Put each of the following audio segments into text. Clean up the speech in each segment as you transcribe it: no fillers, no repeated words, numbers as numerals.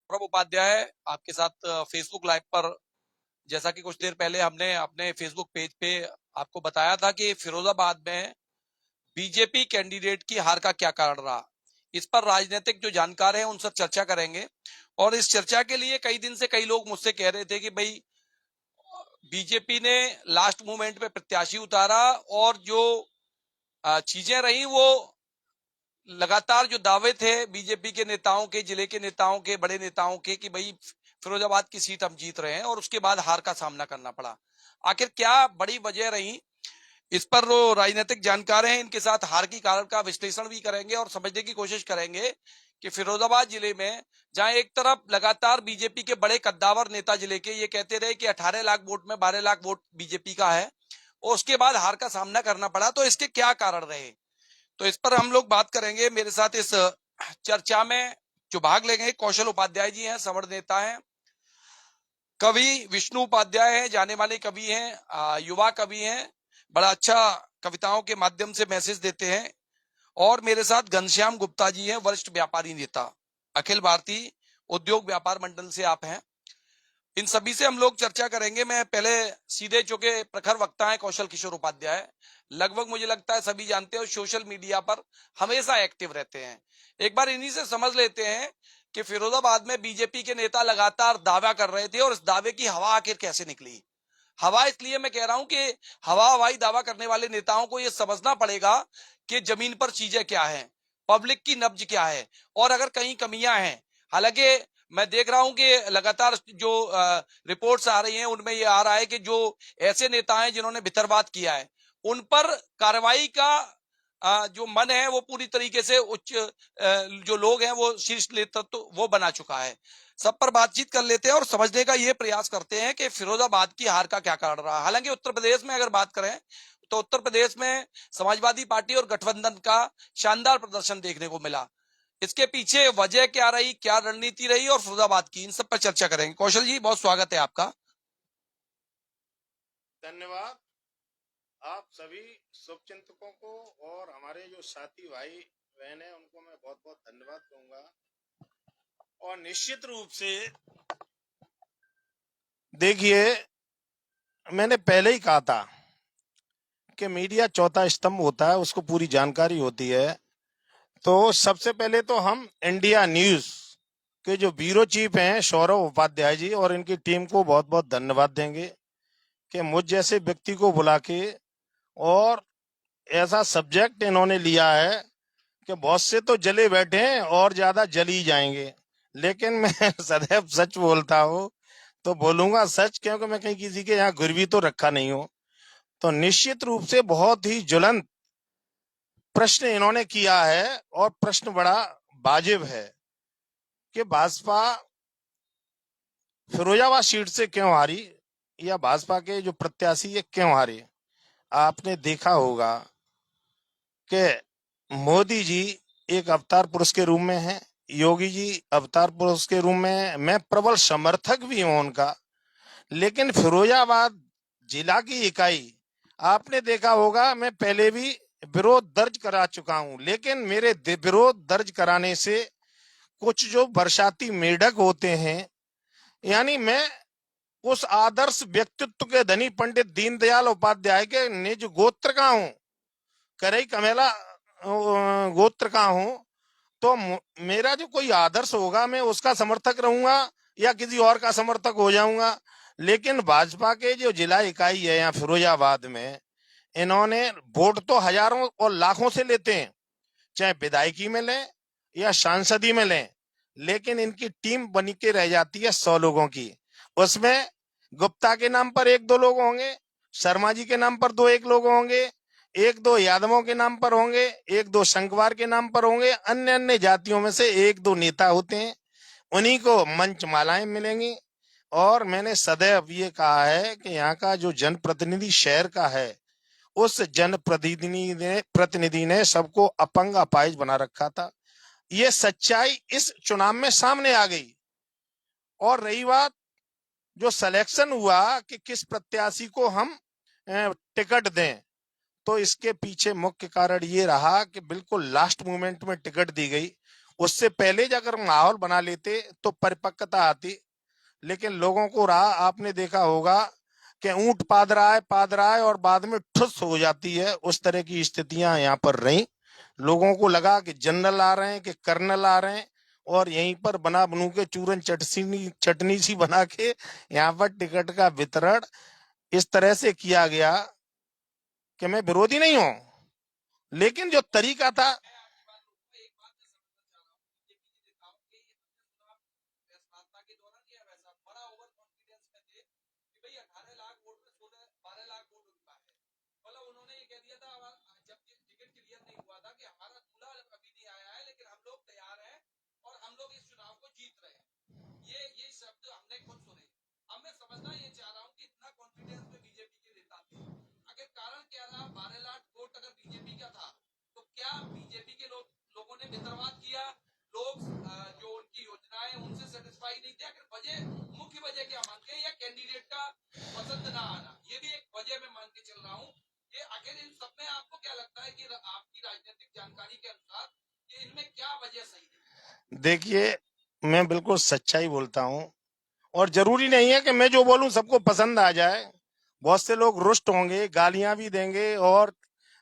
सौरभ उपाध्याय आपके साथ Facebook live पर, जैसा कि कुछ देर पहले हमने अपने फेसबुक पेज पे आपको बताया था कि फिरोजाबाद में बीजेपी कैंडिडेट की हार का क्या कारण रहा। इस पर राजनीतिक जो जानकार हैं उनसे चर्चा करेंगे। और इस चर्चा के लिए कई दिन से कई लोग मुझसे कह रहे थे कि भाई बीजेपी ने लास्ट मोमेंट में प्रत्याशी उतारा और जो चीजें रही वो लगातार जो दावे थे बीजेपी के नेताओं के, जिले के नेताओं के, बड़े नेताओं के कि भाई फिरोजाबाद की सीट हम जीत रहे हैं, और उसके बाद हार का सामना करना पड़ा। आखिर क्या बड़ी वजह रही, इस पर जो राजनीतिक जानकार हैं इनके साथ हार की कारण का विश्लेषण भी करेंगे और समझने की कोशिश करेंगे कि फिरोजाबाद जिले में जहां एक तरफ लगातार बीजेपी के बड़े कद्दावर नेता जिले के ये कहते रहे कि 18 लाख वोट में 12 लाख वोट बीजेपी का है, और उसके बाद हार का सामना करना पड़ा, तो इसके क्या कारण रहे। तो इस पर हम लोग बात करेंगे। मेरे साथ इस चर्चा में जो भाग लेंगे कौशल उपाध्याय जी हैं, सवर्ण नेता हैं, कवि विष्णु उपाध्याय हैं, जाने माने कवि हैं, युवा कवि हैं, बड़ा अच्छा कविताओं के माध्यम से मैसेज देते हैं। और मेरे साथ घनश्याम गुप्ता जी हैं, वरिष्ठ व्यापारी नेता, अखिल भारतीय उद्योग व्यापार मंडल से आप हैं। इन सभी से हम लोग चर्चा करेंगे। मैं पहले सीधे, चूंकि प्रखर वक्ता है कौशल किशोर उपाध्याय, लगभग मुझे लगता है सभी जानते हो, सोशल मीडिया पर हमेशा एक्टिव रहते हैं। एक बार इन्हीं से समझ लेते हैं कि फिरोजाबाद में बीजेपी के नेता लगातार दावा कर रहे थे और इस दावे की हवा आखिर कैसे निकली। हवा इसलिए मैं कह रहा हूं कि हवाई दावा करने वाले नेताओं को यह समझना पड़ेगा कि जमीन पर चीजें क्या हैं, पब्लिक की नब्ज क्या है, और अगर कहीं कमियां हैं। हालांकि मैं देख रहा हूं कि लगातार जो रिपोर्ट्स आ रही हैं उनमें ये आ रहा है कि जो ऐसे नेता हैं जिन्होंने भितरवाद किया है उन पर कार्रवाई का जो मन है वो पूरी तरीके से उच्च जो लोग हैं वो शीर्ष नेतृत्व वो बना चुका है। सब पर बातचीत कर लेते हैं और समझने का ये प्रयास करते हैं कि फिरोजाबाद की हार का क्या कारण रहा। हालांकि उत्तर प्रदेश में अगर बात करें तो उत्तर प्रदेश में समाजवादी पार्टी और गठबंधन का शानदार प्रदर्शन देखने को मिला। इसके पीछे वजह क्या रही, क्या रणनीति रही, और फिरोजाबाद की, इन सब पर चर्चा करेंगे। कौशल जी, बहुत स्वागत है आपका। धन्यवाद आप सभी शुभचिंतकों को, और हमारे जो साथी भाई बहन है उनको मैं बहुत बहुत धन्यवाद दूंगा। और निश्चित रूप से देखिए, मैंने पहले ही कहा था कि मीडिया चौथा स्तंभ होता है, उसको पूरी जानकारी होती है। तो सबसे पहले तो हम इंडिया न्यूज के जो ब्यूरो चीफ हैं सौरभ उपाध्याय जी और इनकी टीम को बहुत बहुत धन्यवाद देंगे कि मुझ जैसे व्यक्ति को बुला के और ऐसा सब्जेक्ट इन्होंने लिया है कि बहुत से तो जले बैठे हैं और ज्यादा जल ही जाएंगे, लेकिन मैं सदैव सच बोलता हूँ, तो बोलूंगा सच, क्योंकि मैं कहीं किसी के यहाँ गुरवी तो रखा नहीं हूँ। तो निश्चित रूप से बहुत ही ज्वलंत प्रश्न इन्होंने किया है, और प्रश्न बड़ा वाजिब है कि भाजपा फिरोजाबाद सीट से क्यों हारी, या भाजपा के जो प्रत्याशी है क्यों हारे। आपने देखा होगा कि मोदी जी एक अवतार पुरुष के रूप में हैं, योगी जी अवतार पुरुष के रूप में, मैं प्रबल समर्थक भी हूं उनका। लेकिन फिरोजाबाद जिला की इकाई, आपने देखा होगा, मैं पहले भी विरोध दर्ज करा चुका हूं, लेकिन मेरे विरोध दर्ज कराने से कुछ जो बरसाती मेढक होते हैं, यानी मैं उस आदर्श व्यक्तित्व के धनी पंडित दीनदयाल उपाध्याय के निज गोत्र का हूं, करई कमेला गोत्र का हूं। तो मेरा जो कोई आदर्श होगा मैं उसका समर्थक रहूंगा या किसी और का समर्थक हो जाऊंगा। लेकिन भाजपा के जो जिला इकाई है यहाँ फिरोजाबाद में, इन्होंने वोट तो हजारों और लाखों से लेते हैं, चाहे विधायकी में लें या सांसदी में लें, लेकिन इनकी टीम बनी के रह जाती है 100 लोगों की। उसमें गुप्ता के नाम पर 1-2 लोग होंगे, शर्मा जी के नाम पर 2-1 लोग होंगे, 1-2 यादवों के नाम पर होंगे, 1-2 संघवार के नाम पर होंगे, अन्य अन्य जातियों में से 1-2 नेता होते हैं, उन्हीं को मंच मालाएं मिलेंगी। और मैंने सदैव ये कहा है कि यहाँ का जो जनप्रतिनिधि शहर का है, उस जनप्रतिनिधि ने सबको अपंग अपाहिज बना रखा था। ये सच्चाई इस चुनाव में सामने आ गई। और रही बात जो सिलेक्शन हुआ कि किस प्रत्याशी को हम टिकट दें, तो इसके पीछे मुख्य कारण ये रहा कि बिल्कुल लास्ट मोमेंट में टिकट दी गई। उससे पहले अगर माहौल बना लेते तो परिपक्वता आती। लेकिन लोगों को रहा, आपने देखा होगा कि ऊंट पाद रहा है और बाद में ठुस हो जाती है, उस तरह की स्थितियां यहाँ पर रही। लोगों को लगा कि जनरल आ रहे हैं कि कर्नल आ रहे हैं, और यहीं पर बना बनू के चूरन चटनी चटनी सी बना के यहाँ पर टिकट का वितरण इस तरह से किया गया कि मैं विरोधी नहीं हूं, लेकिन जो तरीका था। मैं आपकी बात रोकूंगा, एक बात मैं समझना चाह रहा हूँ बीजेपी के नेताओं के चुनाव प्रार्थना के दौरान या वैसा बड़ा ओवर कॉन्फिडेंस में थे कि भाई 18 लाख वोट में 12 लाख वोट उनका है। मतलब उन्होंने ये कह दिया था जब टिकट क्लियर नहीं हुआ था कि हमारा दूल्हा अभी नहीं आया है लेकिन हम लोग तैयार हैं और हम लोग इस चुनाव को जीत रहे हैं। ये शब्द हमने खुद सुने। अब मैं समझना ये चाह रहा हूँ कि इतना कॉन्फिडेंस में बीजेपी के नेता थे, आखिर कारण क्या रहा? 12 लाख वोट अगर बीजेपी का था तो क्या बीजेपी के लोगों ने मित्रवाद किया? लोग जो उनकी योजनाएं उनसे सेटिस्फाई नहीं थे? आखिर मुख्य वजह क्या मानते हैं? या कैंडिडेट का पसंद ना आना, ये भी एक वजह मैं मान के चल रहा हूँ। ये आखिर इन सब में आपको क्या लगता है कि आपकी राजनीतिक जानकारी के अनुसार कि इनमें क्या वजह सही है? देखिए, मैं बिल्कुल सच्चाई बोलता हूं, और जरूरी नहीं है कि मैं जो बोलूं सबको पसंद आ जाए। बहुत से लोग रुष्ट होंगे, गालियां भी देंगे, और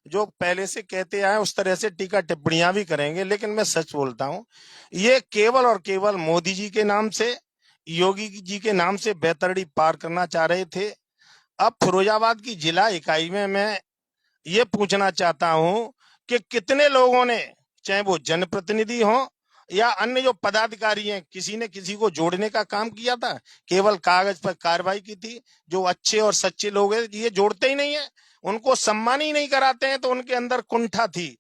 जो पहले से कहते आए उस तरह से टीका टिप्पणियां भी करेंगे, लेकिन मैं सच बोलता हूं। ये केवल और केवल मोदी जी के नाम से, योगी जी के नाम से बेतरड़ी पार करना चाह रहे थे। अब फिरोजाबाद की जिला इकाई में मैं ये पूछना चाहता हूं कि कितने लोगों ने, चाहे वो जनप्रतिनिधि हो या अन्य जो पदाधिकारी हैं, किसी ने किसी को जोड़ने का काम किया था? केवल कागज पर कार्रवाई की थी। जो अच्छे और सच्चे लोग हैं ये जोड़ते ही नहीं है, उनको सम्मान ही नहीं कराते हैं, तो उनके अंदर कुंठा थी।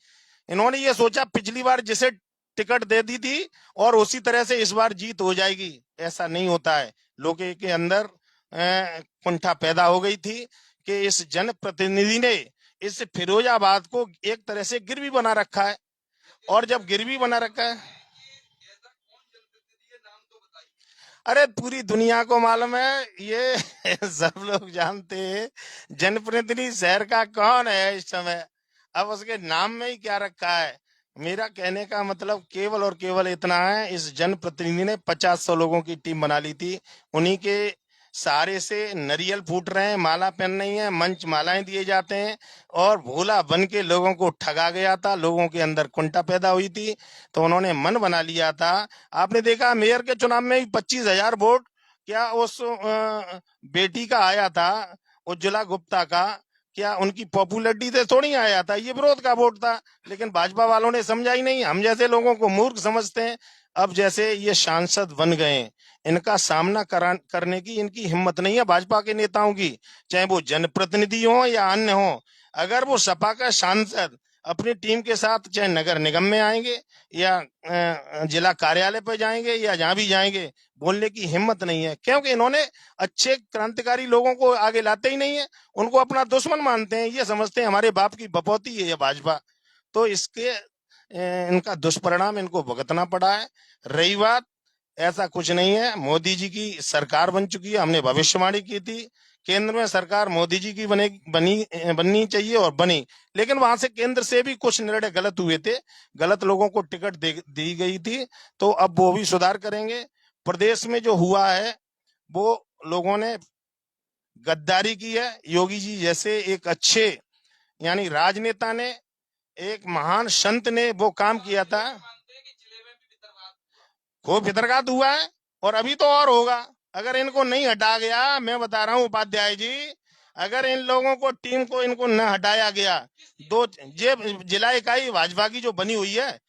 इन्होंने ये सोचा पिछली बार जिसे टिकट दे दी थी और उसी तरह से इस बार जीत हो जाएगी। ऐसा नहीं होता है। लोगों के अंदर कुंठा पैदा हो गई थी कि इस जनप्रतिनिधि ने इस फिरोजाबाद को एक तरह से गिरवी बना रखा है, और जब गिरवी बना रखा है, अरे पूरी दुनिया को मालूम है ये सब लोग जानते हैं जनप्रतिनिधि शहर का कौन है इस समय। अब उसके नाम में ही क्या रखा है। मेरा कहने का मतलब केवल और केवल इतना है, इस जनप्रतिनिधि ने 50-100 लोगों की टीम बना ली थी। उन्हीं के सहारे से नरियल फूट रहे हैं, माला पहन रही है, मंच मालाएं दिए जाते हैं, और भोला बन के लोगों को ठगा गया था। लोगों के अंदर कुंठा पैदा हुई थी, तो उन्होंने मन बना लिया था। आपने देखा मेयर के चुनाव में ही 25,000 वोट क्या उस बेटी का आया था, उज्ज्वला गुप्ता का, क्या उनकी पॉपुलरिटी से थोड़ी आया था, ये विरोध का वोट था। लेकिन भाजपा वालों ने समझा ही नहीं, हम जैसे लोगों को मूर्ख समझते हैं। अब जैसे ये सांसद बन गए, इनका सामना करने की इनकी हिम्मत नहीं है भाजपा के नेताओं की, चाहे वो जनप्रतिनिधि हो या अन्य हो। अगर वो सपा का सांसद अपनी टीम के साथ चाहे नगर निगम में आएंगे या जिला कार्यालय पर जाएंगे या जहां भी जाएंगे, बोलने की हिम्मत नहीं है, क्योंकि इन्होंने अच्छे क्रांतिकारी लोगों को आगे लाते ही नहीं है। उनको अपना दुश्मन मानते हैं, ये समझते हैं हमारे बाप की बपौती है ये भाजपा। तो इसके इनका दुष्परिणाम इनको भुगतना पड़ा है। रही बात, ऐसा कुछ नहीं है, मोदी जी की सरकार बन चुकी है, हमने भविष्यवाणी की थी केंद्र में सरकार मोदी जी की बननी चाहिए, और बनी। लेकिन वहां से केंद्र से भी कुछ निर्णय गलत हुए थे, गलत लोगों को टिकट दी गई थी, तो अब वो भी सुधार करेंगे। प्रदेश में जो हुआ है वो लोगों ने गद्दारी की है। योगी जी जैसे एक अच्छे यानी राजनेता ने, एक महान संत ने वो काम किया था। खूब वितर्कात हुआ है, और अभी तो और होगा अगर इनको नहीं हटा गया। मैं बता रहा हूं उपाध्याय जी, अगर इन लोगों को टीम को इनको न हटाया गया, दो ये जिला इकाई भाजपा की जो बनी हुई है,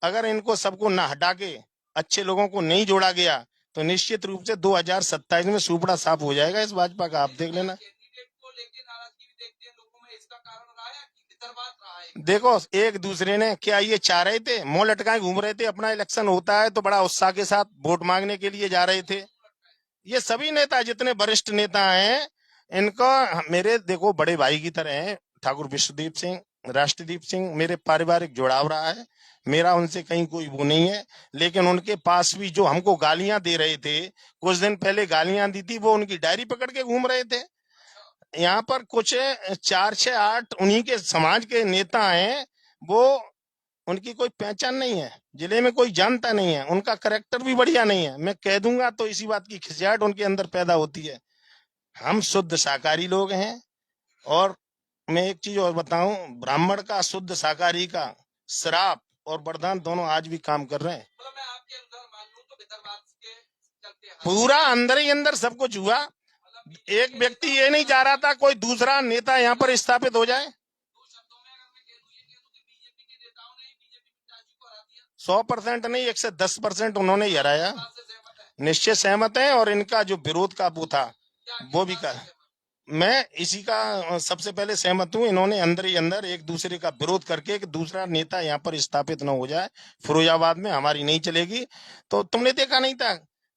अगर इनको सबको न हटा के अच्छे लोगों को नहीं जोड़ा गया, तो निश्चित रूप से 2027 में सुपड़ा साफ हो जाएगा इस भाजपा का, आप देख लेना। देखो एक दूसरे ने क्या ये चाह रहे थे, मुंह लटकाए घूम रहे थे, अपना इलेक्शन होता है तो बड़ा उत्साह के साथ वोट मांगने के लिए जा रहे थे। ये सभी नेता जितने वरिष्ठ नेता हैं, इनको मेरे देखो बड़े भाई की तरह हैं। ठाकुर विश्वदीप सिंह, राष्ट्रदीप सिंह मेरे पारिवारिक जुड़ाव रहा है, मेरा उनसे कहीं कोई वो नहीं है। लेकिन उनके पास भी जो हमको गालियां दे रहे थे, कुछ दिन पहले गालियां दी थी, वो उनकी डायरी पकड़ के घूम रहे थे। यहाँ पर कुछ 4-6-8 उन्हीं के समाज के नेता हैं, वो उनकी कोई पहचान नहीं है, जिले में कोई जानता नहीं है, उनका करेक्टर भी बढ़िया नहीं है। मैं कह दूंगा तो इसी बात की खिसियाट उनके अंदर पैदा होती है। हम शुद्ध शाकाहारी लोग हैं। और मैं एक चीज और बताऊं, ब्राह्मण का, शुद्ध शाकाहारी का श्राप और वरदान दोनों आज भी काम कर रहे हैं। मतलब मैं आपके अनुसार मान लूं तो विदर्भात के चलते पूरा अंदर ही अंदर सब कुछ हुआ। मतलब बीजेपी एक के व्यक्ति नेताओं ये ने नहीं चाह रहा था कोई दूसरा नेता यहाँ पर स्थापित हो जाए। दो शब्दों में अगर मैं कह दूं, ये कह दूं कि बीजेपी के नेताओं ने बीजेपी प्रत्याशी को हरा दिया। 100% नहीं, 110% उन्होंने ही हराया। इस बात से सहमत है? निश्चित सहमत है। और इनका जो विरोध का वो था क्या किस वो भी बात का, से सहमत? मैं इसी का सबसे पहले सहमत हूँ। इन्होंने अंदर ही अंदर एक दूसरे का विरोध करके एक दूसरा नेता यहाँ पर स्थापित न हो जाए। फिरोजाबाद में हमारी नहीं चलेगी। तो तुमने देखा नहीं था,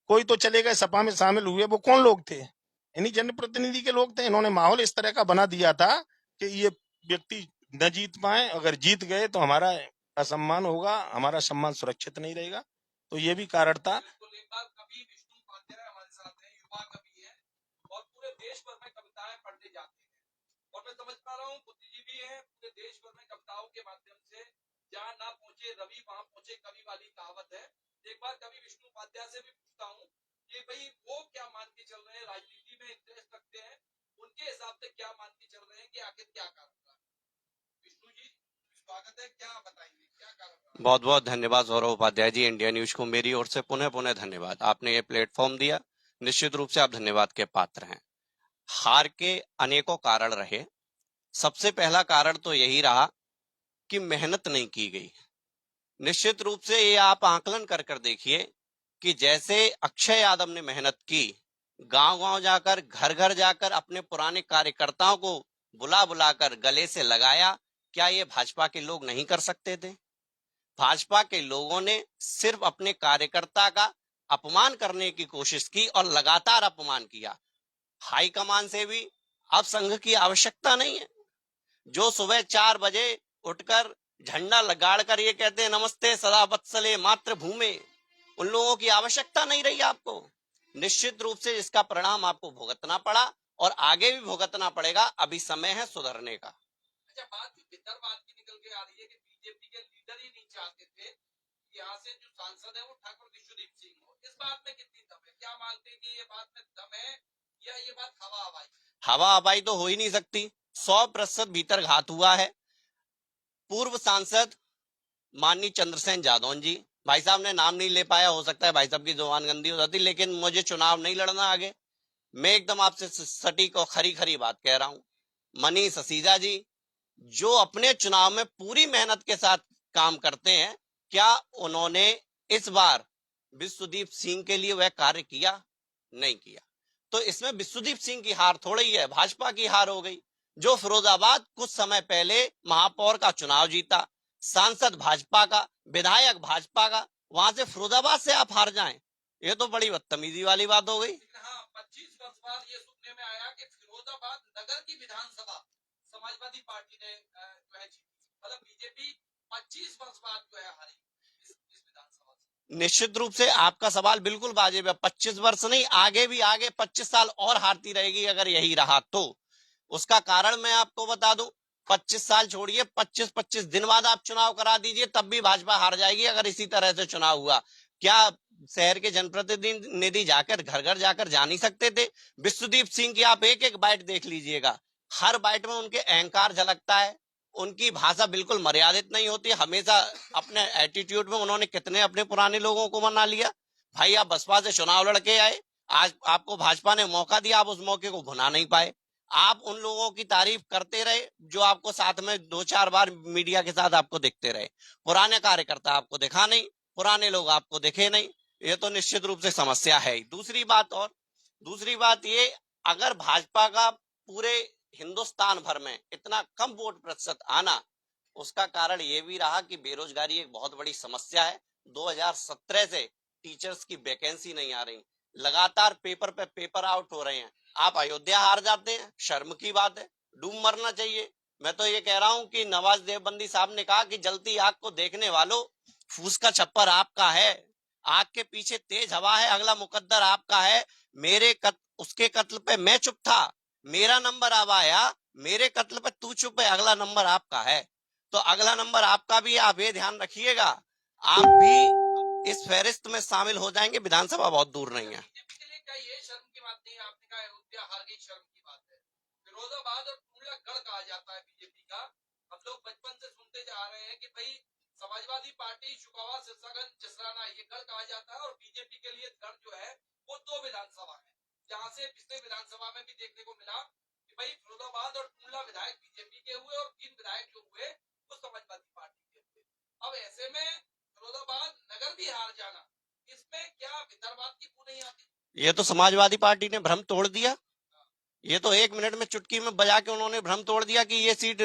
कोई तो चले गए, सपा में शामिल हुए, वो कौन लोग थे? इन्हीं जनप्रतिनिधि के लोग थे। इन्होंने माहौल इस तरह का बना दिया था कि ये व्यक्ति न जीत पाए, अगर जीत गए तो हमारा असम्मान होगा, हमारा सम्मान सुरक्षित नहीं रहेगा। तो ये भी कारण था। बिल्कुल, एक बार कवि विष्णु उपाध्याय हमारे साथ हैं, युवा कवि हैं और पूरे देश भर में कविताएं पढ़ने जाते हैं। और मैं समझ पा रहा हूँ बुद्धिजीवी हैं, पूरे देश भर में कविताओं के माध्यम से जहाँ ना पहुंचे रवि वहां पहुंचे कवि वाली कहावत है। एक बार कवि विष्णु उपाध्याय से भी पूछता हूँ कि भाई वो क्या मान के चल रहे हैं, राजनीति में इंटरेस्ट रखते हैं, उनके हिसाब से क्या मान के चल रहे हैं कि आखिर क्या कारण रहा? विष्णु जी, स्वागत है, क्या बताएंगे क्या कारण रहा? बहुत बहुत धन्यवाद सौरभ उपाध्याय जी। इंडिया न्यूज को मेरी ओर से पुनः पुनः धन्यवाद। आपने ये प्लेटफॉर्म दिया, निश्चित रूप से आप धन्यवाद के पात्र हैं। हार के अनेकों कारण रहे। सबसे पहला कारण तो यही रहा कि मेहनत नहीं की गई। निश्चित रूप से ये आप आकलन कर कर देखिए कि जैसे अक्षय यादव ने मेहनत की, गांव गांव जाकर, घर घर जाकर अपने पुराने कार्यकर्ताओं को बुला बुलाकर गले से लगाया, क्या ये भाजपा के लोग नहीं कर सकते थे? भाजपा के लोगों ने सिर्फ अपने कार्यकर्ता का अपमान करने की कोशिश की और लगातार अपमान किया। हाईकमान से भी अब संघ की आवश्यकता नहीं है। जो सुबह 4 बजे उठकर झंडा लगाड़कर ये कहते हैं नमस्ते सदा वत्सले मातृभूमि, उन लोगों की आवश्यकता नहीं रही आपको। निश्चित रूप से इसका परिणाम आपको भुगतना पड़ा और आगे भी भुगतना पड़ेगा। अभी समय है सुधरने का। अच्छा, बात जो विदर्भ की निकल के आ रही है कि बीजेपी के लीडर ही नहीं चाहते थे कि यहाँ से जो सांसद है वो ठाकुर विश्वदीप सिंह हो। इस बात में कितनी दम है? क्या मानते हैं कि ये बात में दम है या ये बात हवा हवाई? हवा हवाई तो हो ही नहीं सकती। 100% भीतर घात हुआ है। पूर्व सांसद माननीय चंद्रसेन जादौन जी, भाई साहब ने नाम नहीं ले पाया, हो सकता है भाई साहब की जुबान गंदी हो जाती, लेकिन मुझे चुनाव नहीं लड़ना आगे। मैं एकदम आपसे सटीक और खरी खरी बात कह रहा हूं। मनीष ससीजा जी, जो अपने चुनाव में पूरी मेहनत के साथ काम करते हैं, क्या उन्होंने इस बार विश्वदीप सिंह के लिए वह कार्य किया? नहीं किया। तो इसमें विश्वदीप सिंह की हार थोड़ी है, भाजपा की हार हो गई। जो फिरोजाबाद कुछ समय पहले महापौर का चुनाव जीता, सांसद भाजपा का, विधायक भाजपा का, वहां से फिरोजाबाद से आप हार जाएं, ये तो बड़ी बदतमीजी वाली बात हो गई। हाँ, 25 वर्ष बाद ये सुनने में आया कि फिरोजाबाद नगर की विधानसभा समाजवादी पार्टी ने जो है जीती। मतलब बीजेपी 25 वर्ष बाद जो है हारी इस विधानसभा से। निश्चित रूप से आपका सवाल बिल्कुल वाजिब है। 25 वर्ष नहीं, आगे भी आगे 25 साल और हारती रहेगी अगर यही रहा तो। उसका कारण मैं आपको बता दूं, 25 साल छोड़िए, 25-25 दिन बाद आप चुनाव करा दीजिए, तब भी भाजपा हार जाएगी अगर इसी तरह से चुनाव हुआ। क्या शहर के जनप्रतिनिधि जाकर घर घर जाकर जा नहीं सकते थे? विश्वदीप सिंह की आप एक एक बाइट देख लीजिएगा, हर बाइट में उनके अहंकार झलकता है। उनकी भाषा बिल्कुल मर्यादित नहीं होती। हमेशा अपने एटीट्यूड में उन्होंने कितने अपने पुराने लोगों को मना लिया। भाई आप बसपा से चुनाव लड़के आए, आज आपको भाजपा ने मौका दिया, आप उस मौके को भुना नहीं पाए। आप उन लोगों की तारीफ करते रहे जो आपको साथ में 2-4 बार मीडिया के साथ आपको दिखते रहे। पुराने कार्यकर्ता आपको दिखा नहीं, पुराने लोग आपको दिखे नहीं। ये तो निश्चित रूप से समस्या है। दूसरी बात ये, अगर भाजपा का पूरे हिंदुस्तान भर में इतना कम वोट प्रतिशत आना, उसका कारण ये भी रहा कि बेरोजगारी एक बहुत बड़ी समस्या है। 2017 से टीचर्स की वैकेंसी नहीं आ रही, लगातार पेपर पे पेपर आउट हो रहे हैं। आप अयोध्या हार जाते हैं, शर्म की बात है, डूब मरना चाहिए। मैं तो ये कह रहा हूं कि नवाज देवबंदी साहब ने कहा कि जलती आग को देखने वालों, फूस का छप्पर आपका है, आग के पीछे तेज हवा है, अगला मुकद्दर आपका है। उसके कत्ल पे मैं चुप था, मेरा नंबर अब आया, मेरे कत्ल पे तू चुप है, अगला नंबर आपका है। तो अगला नंबर आपका भी है। आप ये ध्यान रखिएगा, आप भी इस फहरिस्त में शामिल हो जाएंगे। विधानसभा बहुत दूर नहीं है। बीजेपी के लिए क्या ये शर्म की बात नहीं है? आपने कहा अयोध्या हार गई, शर्म की बात है। फिरोजाबाद और टुंडला गढ़ कहा जाता है बीजेपी का। हम लोग बचपन से सुनते जा रहे हैं कि भाई समाजवादी पार्टी, शुकावा, सिरसागंज, जसराना, ये गढ़ कहा जाता है। और बीजेपी के लिए गढ़ जो है वो 2 विधानसभा है, जहां से पिछले विधानसभा में भी देखने को मिला कि भाई फिरोजाबाद और टुंडला विधायक बीजेपी के हुए और 3 विधायक जो हुए वो समाजवादी पार्टी के हुए। अब ऐसे में फिरोजाबाद नगर भी हार जाना, इसमें क्या विदर्भात की क्यों नहीं आती? ये तो समाजवादी पार्टी ने भ्रम तोड़ दिया। ये तो 1 मिनट में चुटकी में बजा के उन्होंने भ्रम तोड़ दिया कि ये सीट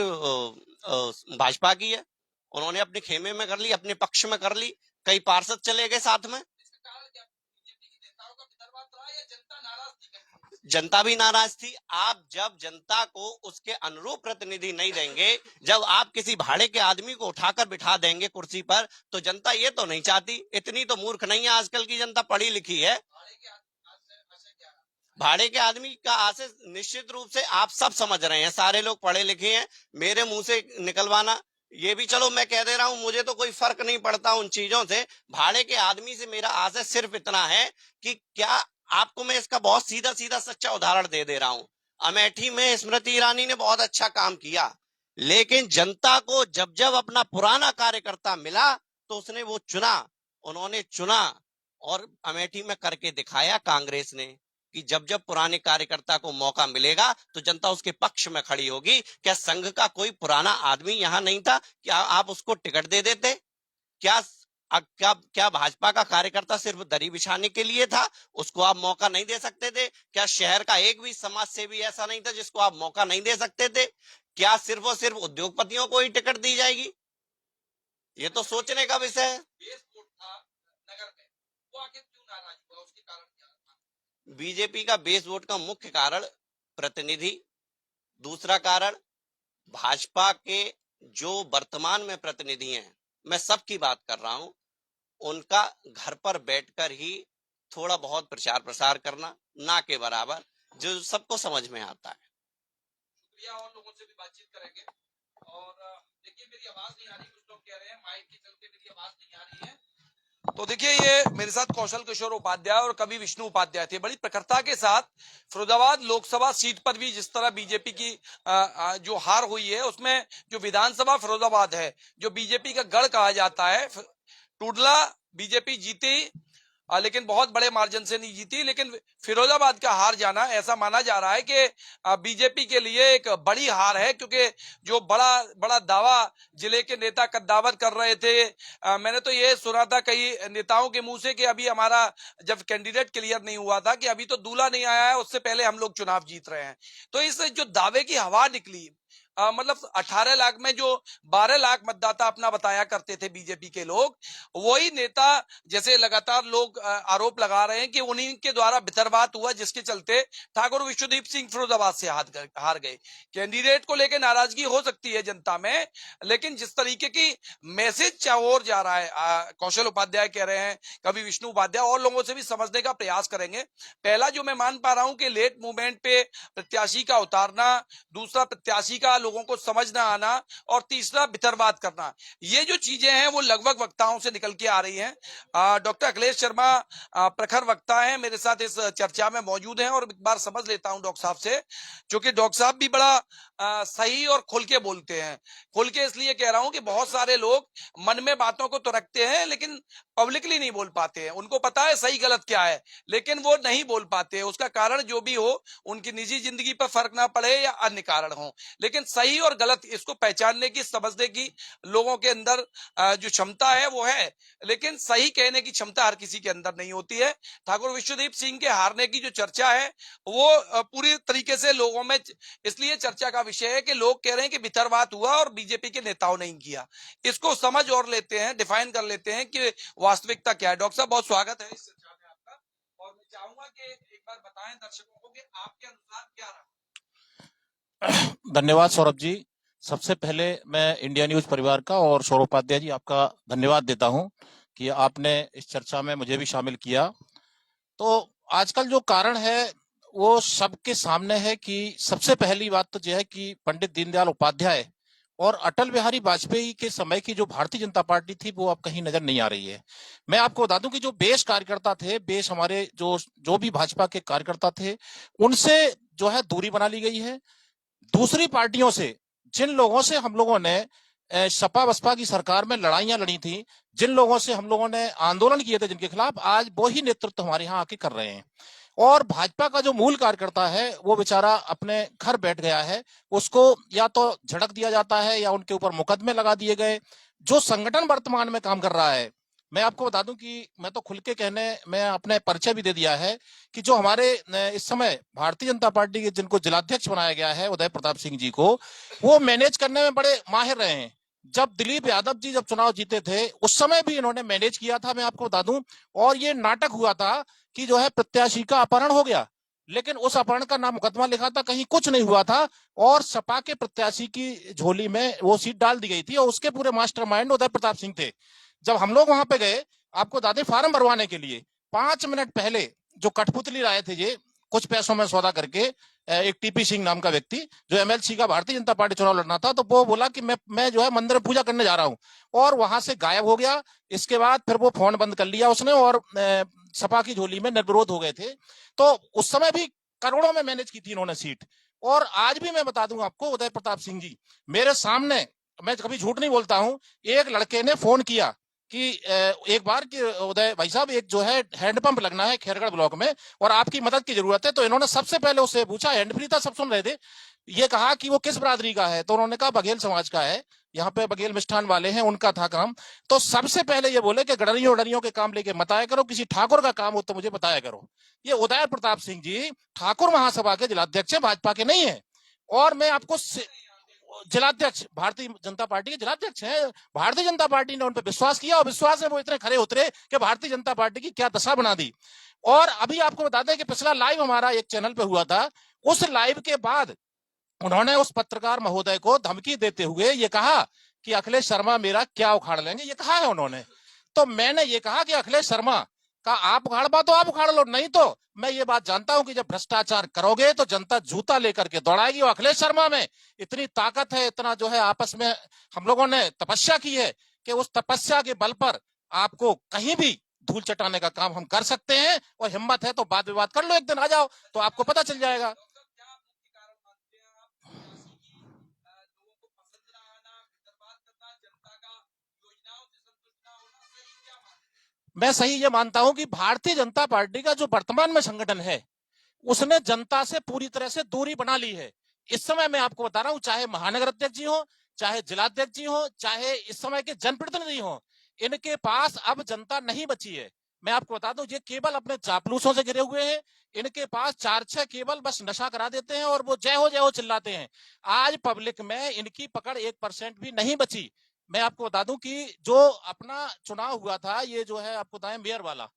भाजपा की है। उन्होंने अपने खेमे में कर ली, अपने पक्ष में कर ली। कई पार्षद चले गए साथ में। इसका कारण क्या? बीजेपी के नेताओं का विदर्भात रहा या जनता नाराज थी कहीं? जनता भी नाराज थी। आप जब जनता को उसके अनुरूप प्रतिनिधि नहीं देंगे, जब आप किसी भाड़े के आदमी को उठाकर बिठा देंगे कुर्सी पर, तो जनता ये तो नहीं चाहती। इतनी तो मूर्ख नहीं है आजकल की जनता, पढ़ी लिखी है। भाड़े के आदमी का आशय निश्चित रूप से आप सब समझ रहे हैं, सारे लोग पढ़े लिखे हैं। मेरे मुंह से निकलवाना ये भी चलो मैं कह दे रहा हूं, मुझे तो कोई फर्क नहीं पड़ता उन चीजों से। भाड़े के आदमी से मेरा आशय सिर्फ इतना है कि क्या आपको मैं इसका बहुत सीधा सीधा सच्चा उदाहरण दे रहा हूं। अमेठी में स्मृति ईरानी ने बहुत अच्छा काम किया, लेकिन जनता को जब जब अपना पुराना कार्यकर्ता मिला तो उसने वो चुना, उन्होंने चुना और अमेठी में करके दिखाया कांग्रेस ने कि जब जब पुराने कार्यकर्ता को मौका मिलेगा तो जनता उसके पक्ष में खड़ी होगी। क्या संघ का कोई पुराना आदमी यहां नहीं था? क्या आप उसको टिकट दे देते? क्या क्या भाजपा का कार्यकर्ता सिर्फ दरी बिछाने के लिए था? उसको आप मौका नहीं दे सकते थे? क्या शहर का एक भी समाज सेवी ऐसा नहीं था जिसको आप मौका नहीं दे सकते थे? क्या सिर्फ और सिर्फ उद्योगपतियों को ही टिकट दी जाएगी? ये तो सोचने का विषय है। नगर में वो आखिर क्यों नाराज हुआ, उसके कारण क्या था? बीजेपी का बेस वोट का मुख्य कारण प्रतिनिधि, दूसरा कारण भाजपा के जो वर्तमान में प्रतिनिधि हैं, मैं सबकी बात कर रहा हूं, उनका घर पर बैठकर ही थोड़ा बहुत प्रचार प्रसार करना, ना के बराबर, जो सबको समझ में आता है। शुक्रिया, और लोगों से भी बातचीत करेंगे। और देखिए मेरी आवाज नहीं आ रही, कुछ लोग कह रहे हैं माइक के चलते मेरी आवाज नहीं आ रही है। तो देखिए ये मेरे साथ कौशल किशोर उपाध्याय और कवि विष्णु उपाध्याय थे। बड़ी प्रखरता के साथ फिरोजाबाद लोकसभा सीट पर भी जिस तरह बीजेपी की जो हार हुई है, उसमें जो विधानसभा फिरोजाबाद है, जो बीजेपी का गढ़ कहा जाता है, टुडला बीजेपी जीती, लेकिन बहुत बड़े मार्जिन से नहीं जीती। लेकिन फिरोजाबाद का हार जाना ऐसा माना जा रहा है कि बीजेपी के लिए एक बड़ी हार है, क्योंकि जो बड़ा बड़ा दावा जिले के नेता कद्दावर कर रहे थे, मैंने तो ये सुना था कई नेताओं के मुंह से कि अभी हमारा जब कैंडिडेट क्लियर नहीं हुआ था कि अभी तो दूल्हा नहीं आया है, उससे पहले हम लोग चुनाव जीत रहे हैं। तो इस जो दावे की हवा निकली, मतलब 18 लाख में जो 12 लाख मतदाता अपना बताया करते थे बीजेपी के लोग, वही नेता जैसे लगातार लोग आरोप लगा रहे हैं कि उन्हीं के द्वारा भितरवात हुआ, जिसके चलते ठाकुर विश्वदीप सिंह फिरोजाबाद से हार गए। कैंडिडेट को लेकर नाराजगी हो सकती है जनता में, लेकिन जिस तरीके की मैसेज चाहोर जा रहा है, कौशल उपाध्याय कह रहे हैं, कभी विष्णु उपाध्याय और लोगों से भी समझने का प्रयास करेंगे। पहला जो मैं मान पा रहा हूं कि लेट मूवमेंट पे प्रत्याशी का उतारना, दूसरा प्रत्याशी का लोगों को समझना आना, और तीसरा भितरवाद करना, ये जो चीजें हैं वो लगभग वक्ताओं से निकल के आ रही हैं। डॉक्टर अखिलेश शर्मा प्रखर वक्ता हैं, मेरे साथ इस चर्चा में मौजूद हैं, और एक बार समझ लेता हूं डॉक्टर साहब से, क्योंकि डॉक्टर साहब भी बड़ा सही और खुल के बोलते हैं। खुल के इसलिए कह रहा हूं कि बहुत सारे लोग मन में बातों को तो रखते हैं, लेकिन पब्लिकली नहीं बोल पाते हैं। उनको पता है सही गलत क्या है, लेकिन वो नहीं बोल पाते। उसका कारण जो भी हो, उनकी निजी जिंदगी पर फर्क ना पड़े या अन्य कारण हो, लेकिन सही और गलत इसको पहचानने की, समझने की लोगों के अंदर जो क्षमता है वो है, लेकिन सही कहने की क्षमता हर किसी के अंदर नहीं होती है। ठाकुर विश्वदीप सिंह के हारने की जो चर्चा है वो पूरी तरीके से लोगों में इसलिए चर्चा का विषय है कि लोग कह रहे हैं कि भितरवात हुआ और बीजेपी के नेताओं ने किया। इसको समझ और लेते हैं, डिफाइन कर लेते हैं कि वास्तविकता क्या है। डॉक्टर साहब बहुत स्वागत है इस चर्चा में आपका, और मैं चाहूंगा कि एक बार बताएं दर्शकों को कि आपके अनुसार क्या रहा। धन्यवाद सौरभ जी। सबसे पहले मैं इंडिया न्यूज परिवार का और सौरभ उपाध्याय जी आपका धन्यवाद देता हूं कि आपने इस चर्चा में मुझे भी शामिल किया। तो आजकल जो कारण है वो सबके सामने है कि सबसे पहली बात तो यह है कि पंडित दीनदयाल उपाध्याय और अटल बिहारी वाजपेयी के समय की जो भारतीय जनता पार्टी थी वो अब कहीं नजर नहीं आ रही है। मैं आपको बता दूं कि जो बेस कार्यकर्ता थे, बेस हमारे जो भी भाजपा के कार्यकर्ता थे, उनसे जो है दूरी बना ली गई है। दूसरी पार्टियों से, जिन लोगों से हम लोगों ने सपा बसपा की सरकार में लड़ाइयां लड़ी थी, जिन लोगों से हम लोगों ने आंदोलन किए थे जिनके खिलाफ, आज वो ही नेतृत्व हमारे यहाँ आके कर रहे हैं। और भाजपा का जो मूल कार्यकर्ता है वो बेचारा अपने घर बैठ गया है, उसको या तो झड़क दिया जाता है या उनके ऊपर मुकदमे लगा दिए गए। जो संगठन वर्तमान में काम कर रहा है, मैं आपको बता दूं कि मैं तो खुल के कहने मैं अपने परिचय भी दे दिया है कि जो हमारे इस समय भारतीय जनता पार्टी के जिनको जिलाध्यक्ष बनाया गया है उदय प्रताप सिंह जी को, वो मैनेज करने में बड़े माहिर रहे हैं। जब दिलीप यादव जी जब चुनाव जीते थे उस समय भी इन्होंने मैनेज किया था, मैं आपको बता दूं। और ये नाटक हुआ था कि जो है प्रत्याशी का अपहरण हो गया, लेकिन उस अपहरण का नाम मुकदमा लिखा था, कहीं कुछ नहीं हुआ था, और सपा के प्रत्याशी की झोली में वो सीट डाल दी गई थी, और उसके पूरे मास्टरमाइंड उदय प्रताप सिंह थे। जब हम लोग वहां पे गए आपको दादे फार्म भरवाने के लिए, 5 मिनट पहले जो कठपुतली लाए थे ये कुछ पैसों में सौदा करके, एक टीपी सिंह नाम का व्यक्ति जो एमएलसी का भारतीय जनता पार्टी चुनाव लड़ना था, तो वो बोला कि मैं जो है मंदिर में पूजा करने जा रहा हूं, और वहां से गायब हो गया। इसके बाद फिर वो फोन बंद कर लिया उसने, और सपा की झोली में निर्विरोध हो गए थे। तो उस समय भी करोड़ों में मैनेज की थी इन्होंने सीट। और आज भी मैं बता दूं आपको, उदय प्रताप सिंह जी मेरे सामने, मैं कभी झूठ नहीं बोलता हूं, एक लड़के ने फोन किया कि एक बार कि उदय भाई साहब एक जो है हैंडपंप लगना है खैरगढ़ ब्लॉक में और आपकी मदद की जरूरत है। तो इन्होंने सबसे पहले उससे पूछा, हैंड फ्री था, सब सुन रहे थे, ये कहा कि वो किस बरादरी का है, तो उन्होंने कहा बघेल समाज का है, यहाँ पे बघेल मिष्ठान वाले हैं, उनका था काम। तो सबसे पहले ये बोले कि गडरियों उडरियों के काम लेके मत आया करो, किसी ठाकुर का काम हो तो मुझे बताया करो। ये उदय प्रताप सिंह जी ठाकुर महासभा के जिलाध्यक्ष है, भाजपा के नहीं है। और मैं आपको जिलाध्यक्ष, भारतीय जनता पार्टी के जिलाध्यक्ष हैं। भारतीय जनता पार्टी ने उन पर विश्वास किया, और विश्वास में वो इतने खरे उतरे कि भारतीय जनता पार्टी की क्या दशा बना दी। और अभी आपको बता दें कि पिछला लाइव हमारा एक चैनल पे हुआ था, उस लाइव के बाद उन्होंने उस पत्रकार महोदय को धमकी देते हुए ये कहा कि अखिलेश शर्मा मेरा क्या उखाड़ लेंगे, ये कहा है उन्होंने। तो मैंने ये कहा कि अखिलेश शर्मा का आप उखाड़ तो आप उखाड़ लो, नहीं तो मैं ये बात जानता हूं कि जब भ्रष्टाचार करोगे तो जनता जूता लेकर के दौड़ाएगी। और अखिलेश शर्मा में इतनी ताकत है, इतना जो है आपस में हम लोगों ने तपस्या की है कि उस तपस्या के बल पर आपको कहीं भी धूल चटाने का काम हम कर सकते हैं। और हिम्मत है तो वाद विवाद कर लो, एक दिन आ जाओ तो आपको पता चल जाएगा। मैं सही ये मानता हूं कि भारतीय जनता पार्टी का जो वर्तमान में संगठन है उसने जनता से पूरी तरह से दूरी बना ली है। इस समय मैं आपको बता रहा हूं, चाहे महानगर अध्यक्ष जी हो, चाहे जिलाध्यक्ष जी हो, चाहे इस समय के जनप्रतिनिधि हो, इनके पास अब जनता नहीं बची है। मैं आपको बता दूं, ये केवल अपने चापलूसों से घिरे हुए हैं। इनके पास 4-6 केवल बस नशा करा देते हैं और वो जय हो चिल्लाते हैं। आज पब्लिक में इनकी पकड़ 1% भी नहीं बची। मैं आपको बता दूं कि जो अपना चुनाव हुआ था, ये जो है आपको बताएं मेयर वाला,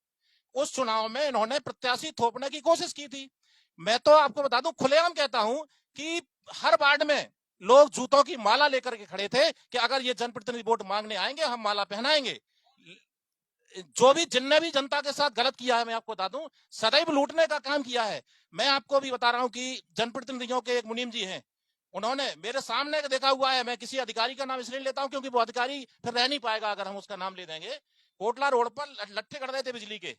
उस चुनाव में इन्होंने प्रत्याशी थोपने की कोशिश की थी। मैं तो आपको बता दूं, खुलेआम कहता हूं कि हर वार्ड में लोग जूतों की माला लेकर के खड़े थे कि अगर ये जनप्रतिनिधि वोट मांगने आएंगे हम माला पहनाएंगे। जो भी जिनने भी जनता के साथ गलत किया है, मैं आपको बता दूं, सदैव लूटने का काम किया है। मैं आपको भी बता रहा हूं कि जनप्रतिनिधियों के एक मुनीम जी हैं, उन्होंने मेरे सामने देखा हुआ है। मैं किसी अधिकारी का नाम इसलिए लेता हूं क्योंकि वो अधिकारी फिर रह नहीं पाएगा अगर हम उसका नाम ले देंगे। कोटला रोड पर लट्ठे कर रहे थे बिजली के,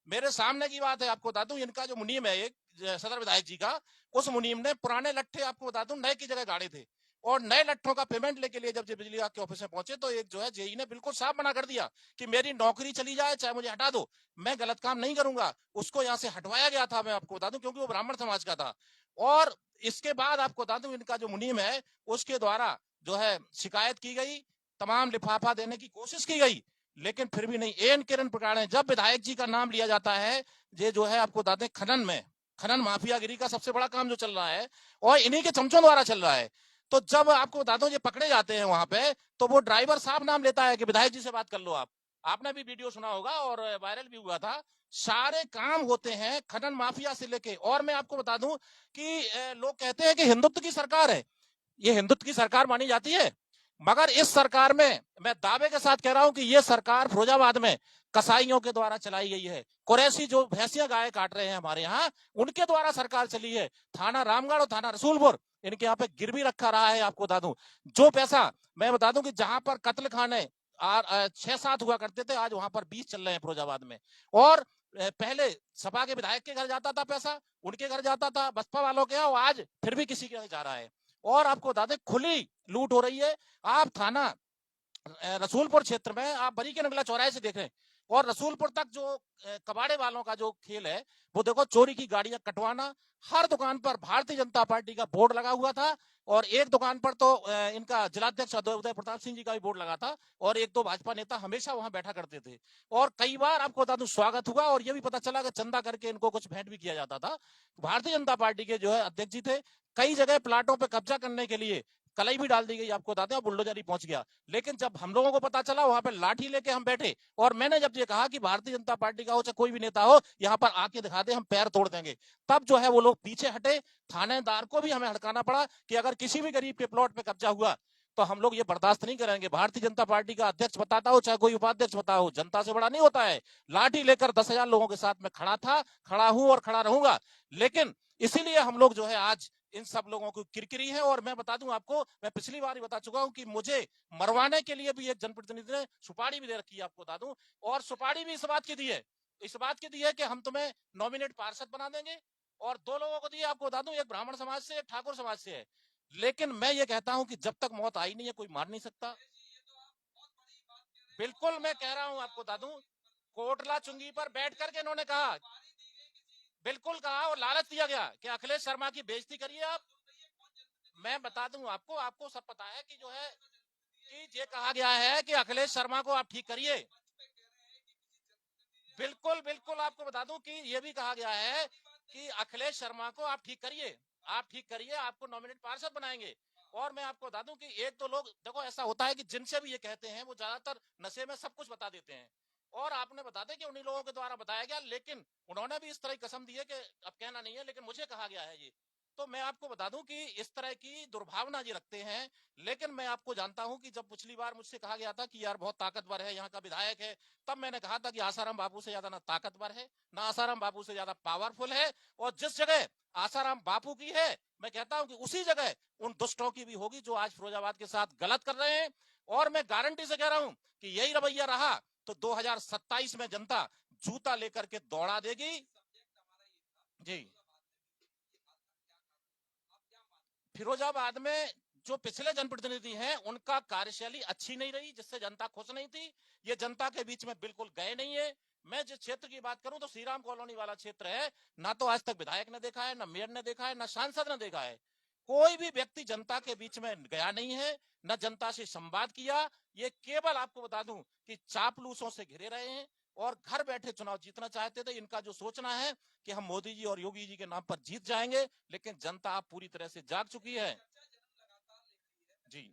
मेरे सामने की बात है। आपको बता दूं, इनका जो मुनीम है एक सदर विधायक जी का, उस मुनीम ने पुराने लट्ठे आपको बता दूं नए की जगह गाड़े थे, और नए लट्ठों का पेमेंट लेके लिए जब बिजली के ऑफिस में पहुंचे तो एक जो है जेई ने बिल्कुल साफ मना कर दिया कि मेरी नौकरी चली जाए चाहे मुझे हटा दो, मैं गलत काम नहीं करूंगा। उसको यहाँ से हटवाया गया था, मैं आपको बता दूं, क्योंकि वो ब्राह्मण समाज का था। और इसके बाद आपको बता दूं, इनका जो मुनीम है उसके द्वारा जो है शिकायत की गई, तमाम लिफाफा देने की कोशिश की गई, लेकिन फिर भी नहीं। एन किरण प्रकार है, जब विधायक जी का नाम लिया जाता है, ये जो है आपको बताते हैं खनन में, खनन माफियागिरी का सबसे बड़ा काम जो चल रहा है और इन्हीं के चमचों द्वारा चल रहा है। तो जब आपको बता दो ये पकड़े जाते हैं वहां पे, तो वो ड्राइवर साहब नाम लेता है कि विधायक जी से बात कर लो आप। आपने भी वीडियो सुना होगा और वायरल भी हुआ था। सारे काम होते हैं खनन माफिया से लेके। और मैं आपको बता दूं कि लोग कहते हैं कि हिंदुत्व की सरकार है, ये हिंदुत्व की सरकार मानी जाती है, मगर इस सरकार में मैं दावे के साथ कह रहा हूं कि ये सरकार फिरोजाबाद में कसाईयों के द्वारा चलाई गई है। कुरैशी जो भैंसियां गाय काट रहे हैं हमारे यहाँ, उनके द्वारा सरकार चली है। थाना रामगढ़ और थाना रसूलपुर, इनके यहाँ पे गिरवी रखा रहा है। आपको बता दूं, जो पैसा मैं बता दूं कि जहां पर कत्ल खाने 6-7 हुआ करते थे, आज वहां पर 20 चल रहे हैं फिरोजाबाद में। और पहले सपा के विधायक के घर जाता था पैसा, उनके घर जाता था, बसपा वालों के यहाँ, आज फिर भी किसी के घर जा रहा है। और आपको बता दें, खुली लूट हो रही है। आप थाना रसूलपुर क्षेत्र में आप बरी के नगला चौराहे से देख रहे हैं, और रसूलपुर तक जो कबाड़े वालों का जो खेल है, वो देखो, चोरी की गाड़ियां कटवाना, हर दुकान पर भारतीय जनता पार्टी का बोर्ड लगा हुआ था, और एक दुकान पर तो इनका जिलाध्यक्ष उदय प्रताप सिंह जी का भी बोर्ड लगा था, और एक दो भाजपा नेता हमेशा वहां बैठा करते थे। और कई बार आपको बता दूं स्वागत हुआ, और ये भी पता चला कि चंदा करके इनको कुछ भेंट भी किया जाता था। भारतीय जनता पार्टी के जो है अध्यक्ष जी थे, कई जगह प्लाटों पर कब्जा करने के लिए कलई भी डाल दी गई, आपको बताते हैं, बुलडोजर ही पहुंच गया। लेकिन जब हम लोगों को पता चला, वहां पे लाठी लेके हम बैठे, और मैंने जब ये कहा कि भारतीय जनता पार्टी का हो चाहे कोई भी नेता हो, यहाँ पर आके दिखा दे, हम पैर तोड़ देंगे, तब जो है वो लोग पीछे हटे। थानेदार को भी हमें हड़काना पड़ा कि अगर किसी भी गरीब के प्लॉट पे कब्जा हुआ तो हम लोग ये बर्दाश्त नहीं करेंगे। भारतीय जनता पार्टी का अध्यक्ष बताता हो चाहे कोई उपाध्यक्ष बताता हो, जनता से बड़ा नहीं होता है। लाठी लेकर 10,000 लोगों के साथ में खड़ा था, खड़ा हूं और खड़ा रहूंगा। लेकिन इसीलिए हम लोग जो है आज इन सब लोगों को किरकिरी है। और मैं बता दूं आपको, मैं पिछली बार ही बता चुका हूं कि मुझे मरवाने के लिए भी एक जनप्रतिनिधि ने सुपारी भी दे रखी है, आपको बता दूं। और सुपारी भी इस बात की दी है, इस बात की दी है कि हम तुम्हें नॉमिनेट पार्षद बना देंगे। और दो लोगों को दिए, आपको बता दूं, एक ब्राह्मण समाज से, एक ठाकुर समाज से है। लेकिन मैं ये कहता हूं कि जब तक मौत आई नहीं है, कोई मार नहीं सकता। बिल्कुल मैं कह रहा हूं, आपको बता दूं, कोटला चुंगी पर बैठ करके इन्होंने कहा, बिल्कुल कहा, और लालच दिया गया कि अखिलेश शर्मा की बेइज्जती करिए आप। मैं बता दूं आपको, आपको सब पता है कि जो है कि ये कहा गया है कि अखिलेश शर्मा को आप ठीक करिए। बिल्कुल बिल्कुल आपको बता दूं कि ये भी कहा गया है कि अखिलेश शर्मा को आप ठीक करिए, आप ठीक करिए, आपको नॉमिनेट पार्षद बनाएंगे। और मैं आपको बता दूं कि एक दो लोग, देखो ऐसा होता है कि जिनसे भी ये कहते हैं वो ज्यादातर नशे में सब कुछ बता देते हैं, और आपने बता दें कि उन्हीं लोगों के द्वारा बताया गया। लेकिन उन्होंने भी इस तरह की कसम दी है कि अब कहना नहीं है, लेकिन मुझे कहा गया है ये। तो मैं आपको बता दूं कि इस तरह की दुर्भावना जी रखते हैं। लेकिन मैं आपको जानता हूं कि जब पिछली बार मुझसे कहा गया था कि यार बहुत ताकतवर है, यहाँ का विधायक है, तब मैंने कहा था कि आसाराम बापू से ज्यादा ना ताकतवर है, ना आसाराम बापू से ज्यादा पावरफुल है। और जिस जगह आसाराम बापू की है, मैं कहता हूं कि उसी जगह उन दुष्टों की भी होगी जो आज फिरोजाबाद के साथ गलत कर रहे हैं। और मैं गारंटी से कह रहा हूं कि यही रवैया रहा तो 2027 में जनता जूता लेकर के दौड़ा देगी। जी, फिरोजाबाद में जो पिछले जनप्रतिनिधि हैं उनका कार्यशैली अच्छी नहीं रही, जिससे जनता खुश नहीं थी। ये जनता के बीच में बिल्कुल गए नहीं है। मैं जिस क्षेत्र की बात करूं तो श्रीराम कॉलोनी वाला क्षेत्र है, ना तो आज तक विधायक ने देखा है, ना मेयर ने देखा है, ना सांसद ने देखा है। कोई भी व्यक्ति जनता के बीच में गया नहीं है, न जनता से संवाद किया। ये केवल आपको बता दूं कि चापलूसों से घिरे रहे हैं और घर बैठे चुनाव जीतना चाहते थे। इनका जो सोचना है कि हम मोदी जी और योगी जी के नाम पर जीत जाएंगे, लेकिन जनता अब पूरी तरह से जाग चुकी है। जी,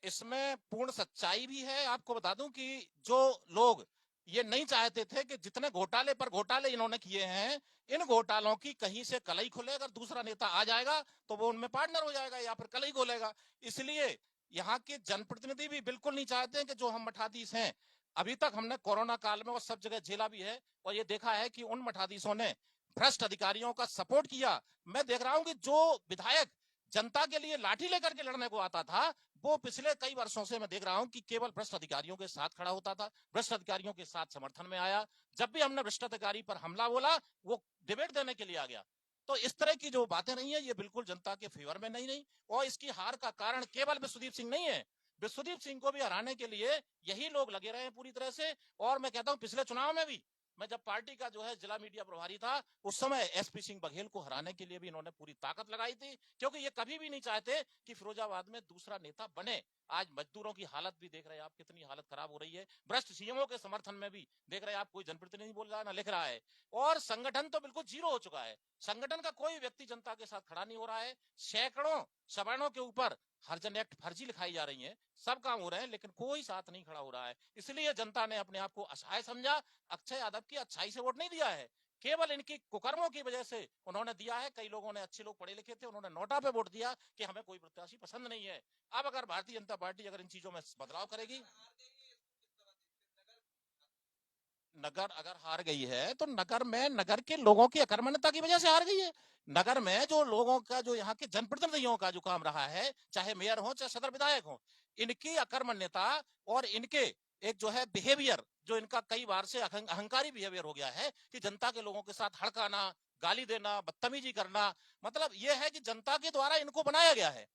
इसमें पूर्ण सच्चाई भी है। आपको बता दूं कि जो लोग ये नहीं चाहते थे कि जितने घोटाले पर घोटाले इन्होंने किए हैं, इन घोटालों की कहीं से कलई खुले, अगर दूसरा नेता आ जाएगा तो वो उनमें पार्टनर हो जाएगा या फिर कलई खोलेगा। इसलिए यहाँ के जनप्रतिनिधि भी बिल्कुल नहीं चाहते कि जो हम मठाधीश हैं, अभी तक हमने कोरोना काल में और सब जगह झेला भी है, और ये देखा है कि उन मठाधीशों ने भ्रष्ट अधिकारियों का सपोर्ट किया। मैं देख रहा हूं कि जो विधायक जनता के लिए लाठी लेकर के लड़ने को आता था, वो पिछले कई वर्षों से मैं देख रहा हूं कि केवल भ्रष्ट अधिकारियों के साथ खड़ा होता था, भ्रष्ट अधिकारियों के साथ समर्थन में आया। जब भी हमने भ्रष्ट अधिकारी पर हमला बोला, वो डिबेट देने के लिए आ गया। तो इस तरह की जो बातें नहीं है, ये बिल्कुल जनता के फेवर में नहीं। और इसकी हार का कारण केवल विश्वदीप सिंह नहीं है। विश्वदीप सिंह को भी हराने के लिए यही लोग लगे रहे हैं पूरी तरह से। और मैं कहता हूं पिछले चुनाव में भी, मैं जब पार्टी का जो है जिला मीडिया प्रभारी था, उस समय एसपी सिंह बघेल को हराने के लिए भी इन्होंने पूरी ताकत लगाई थी, क्योंकि ये कभी भी नहीं चाहते कि फिरोजाबाद में दूसरा नेता बने। आज मजदूरों की हालत भी देख रहे हैं आप, कितनी हालत खराब हो रही है। भ्रष्ट सीएमओ के समर्थन में भी देख रहे हैं आप, कोई जनप्रतिनिधि बोल रहा है ना लिख रहा है। और संगठन तो बिल्कुल जीरो हो चुका है। संगठन का कोई व्यक्ति जनता के साथ खड़ा नहीं हो रहा है। सैकड़ों सवर्णों के ऊपर हरिजन एक्ट फर्जी लिखाई जा रही है, सब काम हो रहे हैं, लेकिन कोई साथ नहीं खड़ा हो रहा है। इसलिए जनता ने अपने आप को असहाय समझा। अक्षय यादव की अच्छाई से वोट नहीं दिया है, केवल इनकी कुकर्मों की वजह से उन्होंने दिया है। कई लोगों ने, अच्छे लोग पढ़े लिखे थे, उन्होंने नोटा पे वोट दिया कि हमें कोई प्रत्याशी पसंद नहीं है। अब अगर भारतीय जनता पार्टी अगर इन चीजों में बदलाव करेगी, नगर अगर हार गई है तो नगर में नगर के लोगों की अकर्मण्यता की वजह से हार गई है। नगर में जो लोगों का, जो यहाँ के जनप्रतिनिधियों का जो काम रहा है, चाहे मेयर हो चाहे सदर विधायक हो, इनकी अकर्मण्यता और इनके एक जो है बिहेवियर, जो इनका कई बार से अहंकारी बिहेवियर हो गया है कि जनता के लोगों के साथ हड़काना, गाली देना, बदतमीजी करना, मतलब ये है कि जनता के द्वारा इनको बनाया गया है।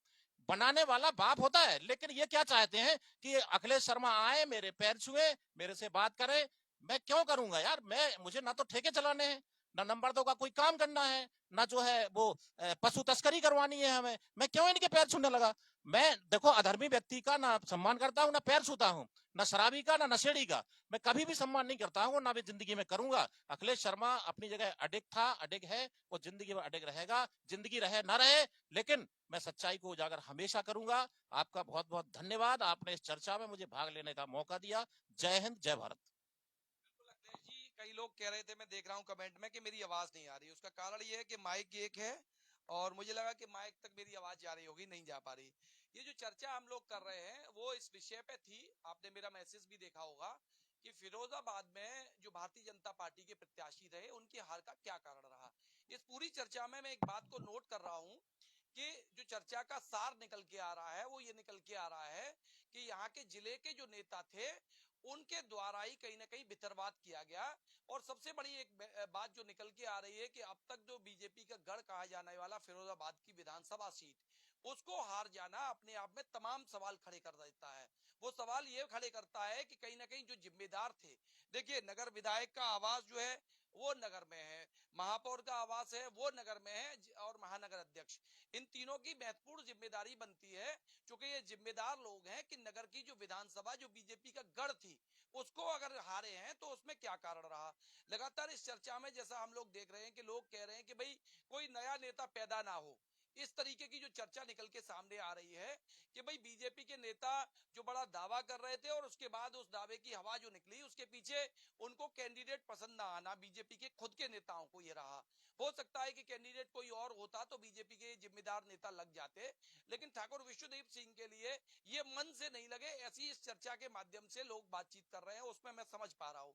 बनाने वाला बाप होता है, लेकिन ये क्या चाहते हैं कि अखिलेश शर्मा आए, मेरे पैर छुए, मेरे से बात करें। मैं क्यों करूंगा यार, मुझे ना तो ठेके चलाने हैं, ना नंबर 2 का कोई काम करना है, ना जो है वो पशु तस्करी करवानी है हमें। मैं क्यों इनके पैर छूने लगा? मैं देखो, अधर्मी व्यक्ति का ना सम्मान करता हूं, ना पैर छूता हूं, ना शराबी का, ना नशेड़ी का। मैं कभी भी सम्मान नहीं करता हूं, ना भी जिंदगी में करूंगा। अखिलेश शर्मा अपनी जगह अडिग था, अडिग है, वो जिंदगी में अडिग रहेगा, जिंदगी रहे ना रहे, लेकिन मैं सच्चाई को उजागर हमेशा करूंगा। आपका बहुत बहुत धन्यवाद, आपने इस चर्चा में मुझे भाग लेने का मौका दिया। जय हिंद, जय भारत। बिल्कुल अखिलेश जी, कई लोग कह रहे थे, मैं देख रहा हूँ कमेंट में, कि मेरी आवाज नहीं आ रही। उसका कारण ये है कि माइक एक है, और मुझे लगा कि माइक तक मेरी आवाज जा रही होगी, नहीं जा पा रही। ये जो चर्चा हम लोग कर रहे हैं वो इस विषय पे थी। आपने मेरा मैसेज भी देखा होगा कि फिरोजाबाद में जो भारतीय जनता पार्टी के प्रत्याशी रहे, उनकी हार का क्या कारण रहा। इस पूरी चर्चा में मैं एक बात को नोट कर रहा हूँ कि जो चर्चा का सार निकल के आ रहा है वो ये निकल के आ रहा है कि यहाँ के जिले के जो नेता थे, उनके द्वारा ही कहीं ना कहीं भितरवाद किया गया। और सबसे बड़ी एक बात जो निकल के आ रही है कि अब तक जो बीजेपी का गढ़ कहा जाने वाला फिरोजाबाद की विधानसभा सीट, उसको हार जाना अपने आप में तमाम सवाल खड़े कर देता है। वो सवाल ये खड़े करता है कि कहीं ना कहीं जो जिम्मेदार थे, देखिए, नगर विधायक का आवास जो है वो नगर में है, महापौर का आवास है वो नगर में है, और महानगर अध्यक्ष, इन तीनों की महत्वपूर्ण जिम्मेदारी बनती है। क्योंकि ये जिम्मेदार लोग हैं कि नगर की जो विधानसभा जो बीजेपी का गढ़ थी, उसको अगर हारे हैं तो उसमें क्या कारण रहा। लगातार इस चर्चा में जैसा हम लोग देख रहे हैं कि लोग कह रहे हैं कि भाई कोई नया नेता पैदा ना हो, इस तरीके की जो चर्चा निकल के सामने आ रही है कि भाई बीजेपी के नेता जो बड़ा दावा कर रहे थे और उसके बाद उस दावे की हवा जो निकली, उसके पीछे उनको कैंडिडेट पसंद ना आना, बीजेपी के खुद के नेताओं को ये रहा। हो सकता है कि कैंडिडेट कोई और होता तो बीजेपी के जिम्मेदार नेता लग जाते, लेकिन ठाकुर विश्वदीप सिंह के लिए ये मन से नहीं लगे। ऐसी इस चर्चा के माध्यम से लोग बातचीत कर रहे हैं, उसमें मैं समझ पा रहा हूँ।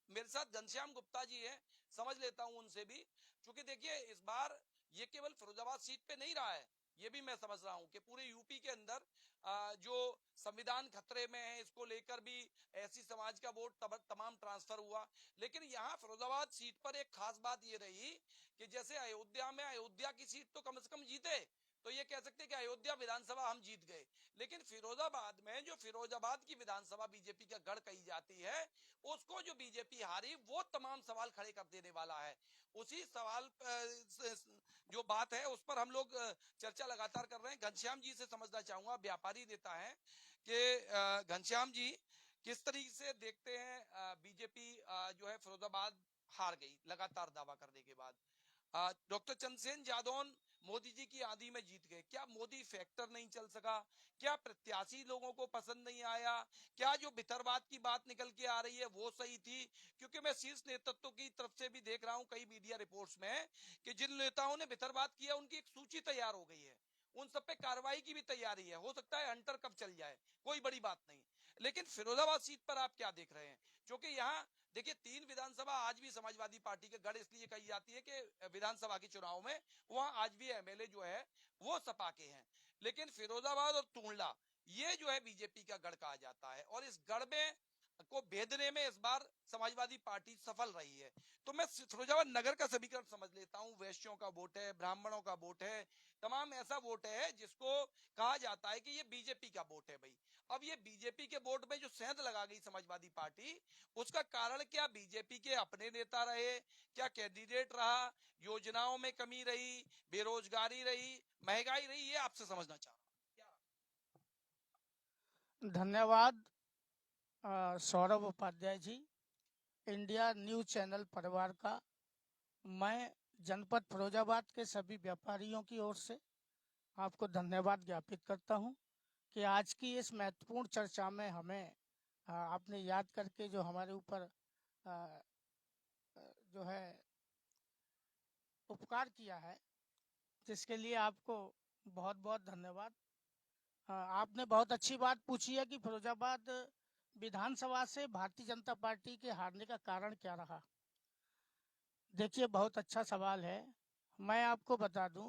मेरे साथ घनश्याम गुप्ता जी हैं, समझ लेता हूं उनसे भी। क्योंकि देखिए, इस बार ये केवल फिरोजाबाद सीट पे नहीं रहा है, ये भी मैं समझ रहा हूं कि पूरे यूपी के अंदर जो संविधान खतरे में है, इसको लेकर भी ऐसी समाज का वोट तमाम ट्रांसफर हुआ। लेकिन यहाँ फिरोजाबाद सीट पर एक खास बात ये रही कि जैसे अयोध्या में, अयोध्या की सीट तो कम से कम जीते, तो ये कह सकते हैं कि अयोध्या विधानसभा हम जीत गए। लेकिन फिरोजाबाद में, जो फिरोजाबाद की विधानसभा बीजेपी का गढ़ कही जाती है, उसको जो बीजेपी हारी, वो तमाम सवाल खड़े कर देने वाला है। उसी सवाल जो बात है उस पर हम लोग चर्चा लगातार कर रहे हैं। घनश्याम जी से समझना चाहूंगा, व्यापारी नेता है, कि घनश्याम जी किस तरीके से देखते हैं बीजेपी जो है फिरोजाबाद हार गई लगातार दावा करने के बाद। डॉक्टर चंद्रसेन जादौन मोदी जी की आंधी में जीत गए, क्या मोदी फैक्टर नहीं चल सका? क्या प्रत्याशी लोगों को पसंद नहीं आया? क्या जो भितरवाद की बात निकल के आ रही है वो सही थी? क्योंकि मैं शीर्ष नेतृत्व की तरफ से भी देख रहा हूं कई मीडिया रिपोर्ट्स में कि जिन नेताओं ने भितरवाद किया उनकी एक सूची तैयार हो गई है, उन सब पे कार्रवाई की भी तैयारी है। हो सकता है हंटर कब चल जाए, कोई बड़ी बात नहीं। लेकिन फिरोजाबाद सीट पर आप क्या देख रहे हैं? क्योंकि यहाँ देखिए, 3 विधानसभा आज भी समाजवादी पार्टी के गढ़ इसलिए कही जाती है कि विधानसभा के चुनाव में वहां आज भी एमएलए जो है वो सपा के हैं। लेकिन फिरोजाबाद और टूंडला, ये जो है बीजेपी का गढ़ कहा जाता है, और इस गढ़ में को भेदने में इस बार समाजवादी पार्टी सफल रही है। तो मैं फिरोजाबाद नगर का समीकरण समझ लेता हूं, वैश्यों का वोट है, ब्राह्मणों का वोट है, तमाम ऐसा वोट है जिसको कहा जाता है कि ये बीजेपी का वोट है भाई। अब ये बीजेपी के वोट में जो सेंध लगा गई समाजवादी पार्टी, उसका कारण क्या बीजेपी के अपने नेता रहे, क्या कैंडिडेट रहा, योजनाओं में कमी रही, बेरोजगारी रही, महंगाई रही, ये आपसे समझना चाह रहा हूं। धन्यवाद Saurabh Upadhyay ji, India news channel परिवार का मैं जनपद फिरोजाबाद के सभी व्यापारियों की ओर से आपको धन्यवाद ज्ञापित करता हूं कि आज की इस महत्वपूर्ण चर्चा में हमें आपने याद करके जो हमारे ऊपर जो है उपकार किया है, जिसके लिए आपको बहुत बहुत धन्यवाद। आपने बहुत अच्छी बात पूछी है कि फिरोजाबाद विधानसभा से भारतीय जनता पार्टी के हारने का कारण क्या रहा। देखिए, बहुत अच्छा सवाल है। मैं आपको बता दूं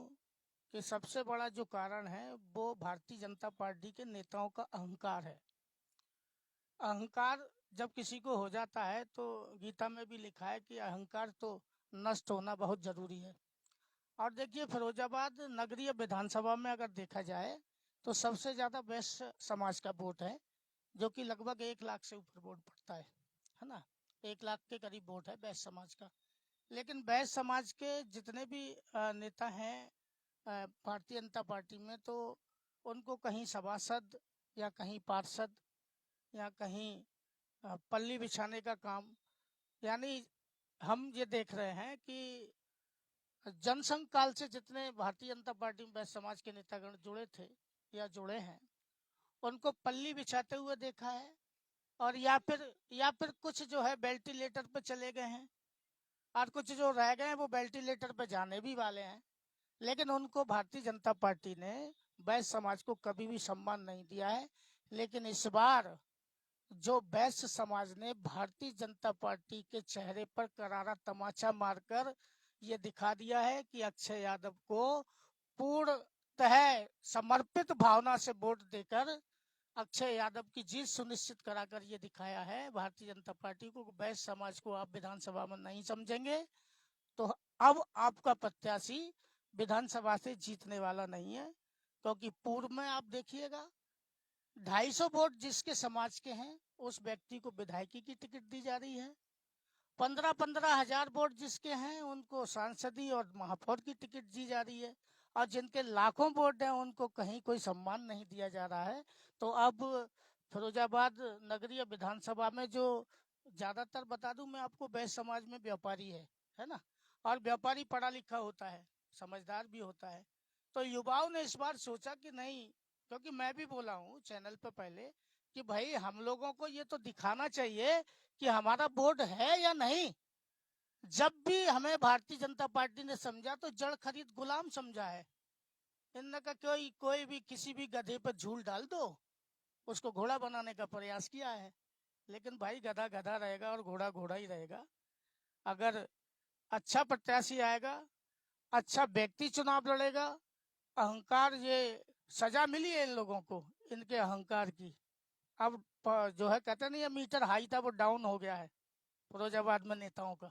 कि सबसे बड़ा जो कारण है वो भारतीय जनता पार्टी के नेताओं का अहंकार है। अहंकार जब किसी को हो जाता है तो गीता में भी लिखा है कि अहंकार तो नष्ट होना बहुत जरूरी है। और देखिए, फिरोजाबाद नगरीय विधानसभा में अगर देखा जाए तो सबसे ज्यादा वैश्य समाज का वोट है, जो कि लगभग 1 लाख से ऊपर वोट पड़ता है ना। 1 लाख के करीब वोट है वैश्य समाज का। लेकिन वैश्य समाज के जितने भी नेता हैं भारतीय जनता पार्टी में, तो उनको कहीं सभासद या कहीं पार्षद या कहीं पल्ली बिछाने का काम, यानी हम ये देख रहे हैं कि जनसंघ काल से जितने भारतीय जनता पार्टी में वैश्य समाज के नेतागण जुड़े थे या जुड़े हैं, उनको पल्ली बिछाते हुए देखा है। और या फिर कुछ जो है वेंटिलेटर पे चले गए हैं, और कुछ जो रह गए हैं वो वेंटिलेटर पे जाने भी वाले हैं। लेकिन उनको भारतीय जनता पार्टी ने वैश्य समाज को कभी भी सम्मान नहीं दिया है। लेकिन इस बार जो वैश्य समाज ने भारतीय जनता पार्टी के चेहरे पर करारा तमाचा मारकर ये दिखा दिया है कि अक्षय यादव को पूर्णतः समर्पित भावना से वोट देकर अक्षय यादव की जीत सुनिश्चित कराकर ये दिखाया है भारतीय जनता पार्टी को। वैश्य समाज को आप विधानसभा में नहीं समझेंगे तो अब आपका प्रत्याशी विधानसभा से जीतने वाला नहीं है। क्योंकि पूर्व में आप देखिएगा 250 वोट जिसके समाज के हैं उस व्यक्ति को विधायकी की टिकट दी जा रही है। 15-15 हजार वोट जिसके हैं उनको सांसदी और महापौर की टिकट दी जा रही है। और जिनके लाखों वोट हैं उनको कहीं कोई सम्मान नहीं दिया जा रहा है। तो अब फिरोजाबाद नगरीय विधानसभा में जो ज्यादातर बता दूं मैं आपको, वैश्य समाज में व्यापारी है ना। और व्यापारी पढ़ा लिखा होता है, समझदार भी होता है। तो युवाओं ने इस बार सोचा कि नहीं, क्योंकि मैं भी बोला हूँ चैनल पे पहले कि भाई हम लोगों को ये तो दिखाना चाहिए कि हमारा वोट है या नहीं। जब भी हमें भारतीय जनता पार्टी ने समझा तो जड़ खरीद गुलाम समझा है। इनका कोई भी किसी भी गधे पर झूल डाल दो, उसको घोड़ा बनाने का प्रयास किया है। लेकिन भाई गधा गधा रहेगा और घोड़ा घोड़ा ही रहेगा। अगर अच्छा प्रत्याशी आएगा, अच्छा व्यक्ति चुनाव लड़ेगा, अहंकार, ये सजा मिली है इन लोगों को इनके अहंकार की। अब जो है कहते नहीं, मीटर हाई था वो डाउन हो गया है फिरोजाबाद में नेताओं का।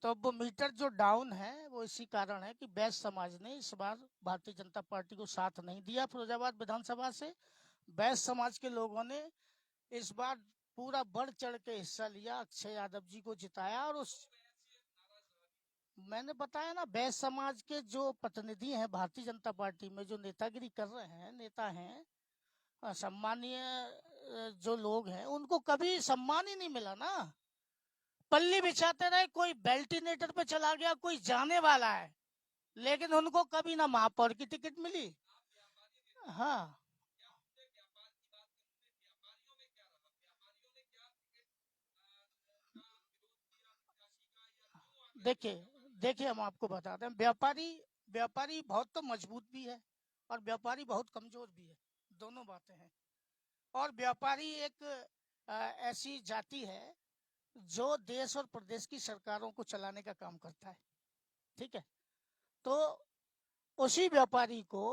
तो अब वो मीटर जो डाउन है वो इसी कारण है कि वैश्य समाज ने इस बार भारतीय जनता पार्टी को साथ नहीं दिया फिरोजाबाद विधानसभा से। वैश्य समाज के लोगों ने इस बार पूरा बढ़ चढ़ के हिस्सा लिया, अक्षय यादव जी को जिताया। और उस मैंने बताया ना, वैश्य समाज के जो प्रतिनिधि हैं भारतीय जनता पार्टी में, जो नेतागिरी कर रहे हैं, नेता हैं, सम्मानीय जो लोग हैं, उनको कभी सम्मान ही नहीं मिला ना। पल्ली बिछाते रहे, कोई वेंटिलेटर पे चला गया, कोई जाने वाला है, लेकिन उनको कभी ना महापौर की टिकट मिली। हाँ, देखिए देखिए हम आपको बताते हैं, व्यापारी व्यापारी बहुत तो मजबूत भी है और व्यापारी बहुत कमजोर भी है, दोनों बातें हैं। और व्यापारी एक ऐसी जाति है जो देश और प्रदेश की सरकारों को चलाने का काम करता है, ठीक है। तो उसी व्यापारी को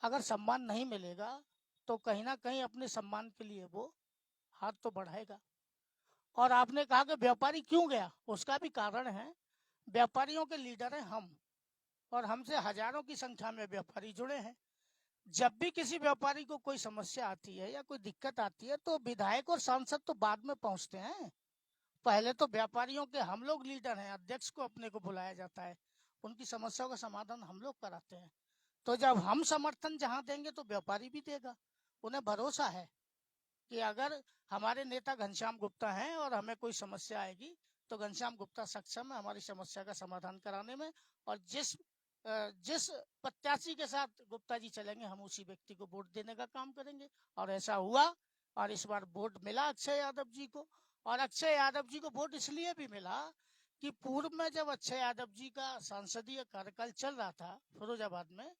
अगर सम्मान नहीं मिलेगा तो कहीं ना कहीं अपने सम्मान के लिए वो हाथ तो बढ़ाएगा। और आपने कहा कि व्यापारी क्यों गया, उसका भी कारण है। व्यापारियों के लीडर हैं हम, और हमसे हजारों की संख्या में व्यापारी जुड़े हैं। जब भी किसी व्यापारी को कोई समस्या आती है या कोई दिक्कत आती है तो विधायक और सांसद तो बाद में पहुंचते हैं। पहले तो व्यापारियों के हम लोग लीडर हैं, अध्यक्ष को अपने को बुलाया जाता है, उनकी समस्याओं का समाधान हम लोग कराते हैं। तो जब हम समर्थन जहां देंगे तो व्यापारी भी देगा। उन्हें भरोसा है कि अगर हमारे नेता घनश्याम गुप्ता हैं और हमें कोई समस्या आएगी तो घनश्याम गुप्ता सक्षम है हमारी समस्या का समाधान कराने में। और जिस प्रत्याशी के साथ गुप्ता जी चलेंगे हम उसी व्यक्ति को वोट देने का काम करेंगे। और ऐसा हुआ, और इस बार वोट मिला अक्षय यादव जी को। और अक्षय यादव जी को वोट इसलिए भी मिला कि पूर्व में जब अक्षय यादव जी का सांसदीय कार्यकाल चल रहा था फिरोजाबाद में,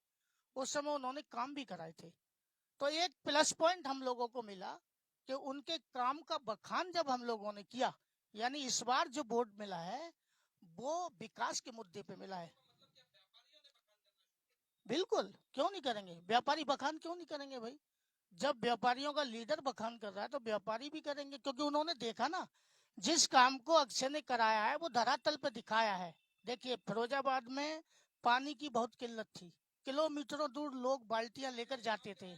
उस समय उन्होंने काम भी कराए थे। तो एक प्लस पॉइंट हम लोगों को मिला कि उनके काम का बखान जब हम लोगों ने किया, यानी इस बार जो वोट मिला है वो विकास के मुद्दे पे मिला है। बिल्कुल, क्यों नहीं करेंगे व्यापारी बखान, क्यों नहीं करेंगे भाई। जब व्यापारियों का लीडर बखान कर रहा है तो व्यापारी भी करेंगे, क्योंकि उन्होंने देखा ना जिस काम को अक्षय ने कराया है वो धरातल पे दिखाया है। देखिए फिरोजाबाद में पानी की बहुत किल्लत थी, किलोमीटरों दूर लोग बाल्टियां लेकर जाते थे।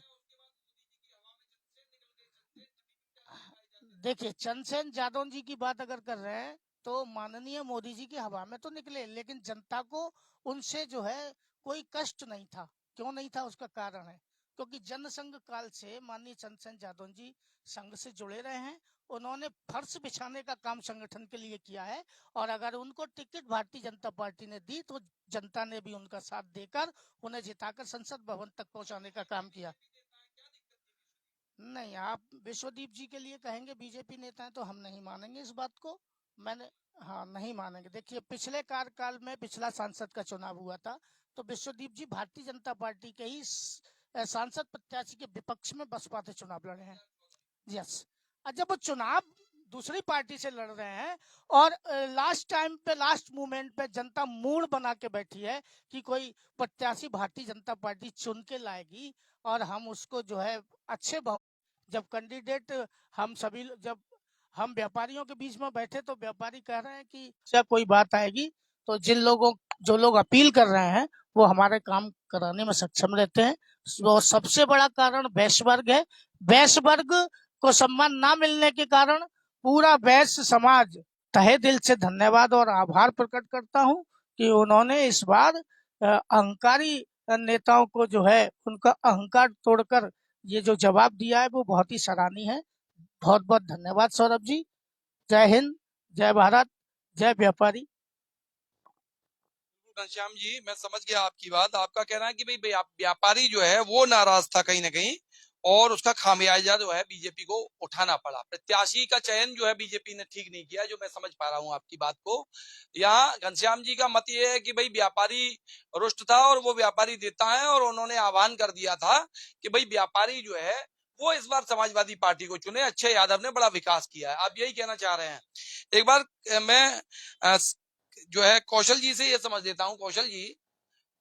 देखिए चंद्रसेन जादव जी की बात अगर कर रहे हैं तो माननीय मोदी जी की हवा में तो निकले, लेकिन जनता को उनसे जो है कोई कष्ट नहीं था। क्यों नहीं था, उसका कारण है क्योंकि जनसंघ काल से माननीय चंद्रसेन जादव जी संघ से जुड़े रहे हैं। उन्होंने फर्श बिछाने का काम संगठन के लिए किया है, और अगर उनको टिकट भारतीय जनता पार्टी ने दी तो जनता ने भी उनका साथ देकर उन्हें जिताकर संसद भवन तक पहुंचाने का काम किया। नहीं, आप विश्वदीप जी के लिए कहेंगे बीजेपी नेता है तो हम नहीं मानेंगे इस बात को। मैंने, हाँ नहीं मानेंगे। देखिए पिछले कार्यकाल में पिछला सांसद का चुनाव हुआ था तो विश्वदीप जी भारतीय जनता पार्टी के ही सांसद प्रत्याशी के विपक्ष में बसपा से चुनाव लड़े हैं। यस, और जब वो चुनाव दूसरी पार्टी से लड़ रहे हैं और लास्ट टाइम पे लास्ट मोमेंट पे जनता मूड बना के बैठी है कि कोई प्रत्याशी भारतीय जनता पार्टी चुन के लाएगी और हम उसको जो है अच्छे जब कैंडिडेट हम सभी जब हम व्यापारियों के बीच में बैठे तो व्यापारी कह रहे हैं कि क्या कोई बात आएगी तो जो लोग अपील कर रहे हैं वो हमारे काम कराने में सक्षम रहते हैं। वो सबसे बड़ा कारण वैश्य वर्ग है। वैश्य वर्ग को सम्मान ना मिलने के कारण पूरा वैश्य समाज तहे दिल से धन्यवाद और आभार प्रकट करता हूं कि उन्होंने इस बार अहंकारी नेताओं को जो है उनका अहंकार तोड़कर ये जो जवाब दिया है वो बहुत ही सराहनीय है। बहुत बहुत धन्यवाद सौरभ जी। जय हिंद, जय भारत, जय व्यापारी। घनश्याम जी, मैं समझ गया आपकी बात। आपका कहना है कि भाई व्यापारी जो है वो नाराज था कहीं ना कहीं, और उसका खामियाजा जो है बीजेपी को उठाना पड़ा। प्रत्याशी का चयन जो है बीजेपी ने ठीक नहीं किया, जो मैं समझ पा रहा हूं आपकी बात को। यहाँ घनश्याम जी का मत ये है कि भाई व्यापारी रुष्ट था और वो व्यापारी देता है, और उन्होंने आह्वान कर दिया था कि भाई व्यापारी जो है वो इस बार समाजवादी पार्टी को चुने। अक्षय यादव ने बड़ा विकास किया है, आप यही कहना चाह रहे हैं। एक बार मैं जो है कौशल जी से ये समझ लेता हूं। कौशल जी,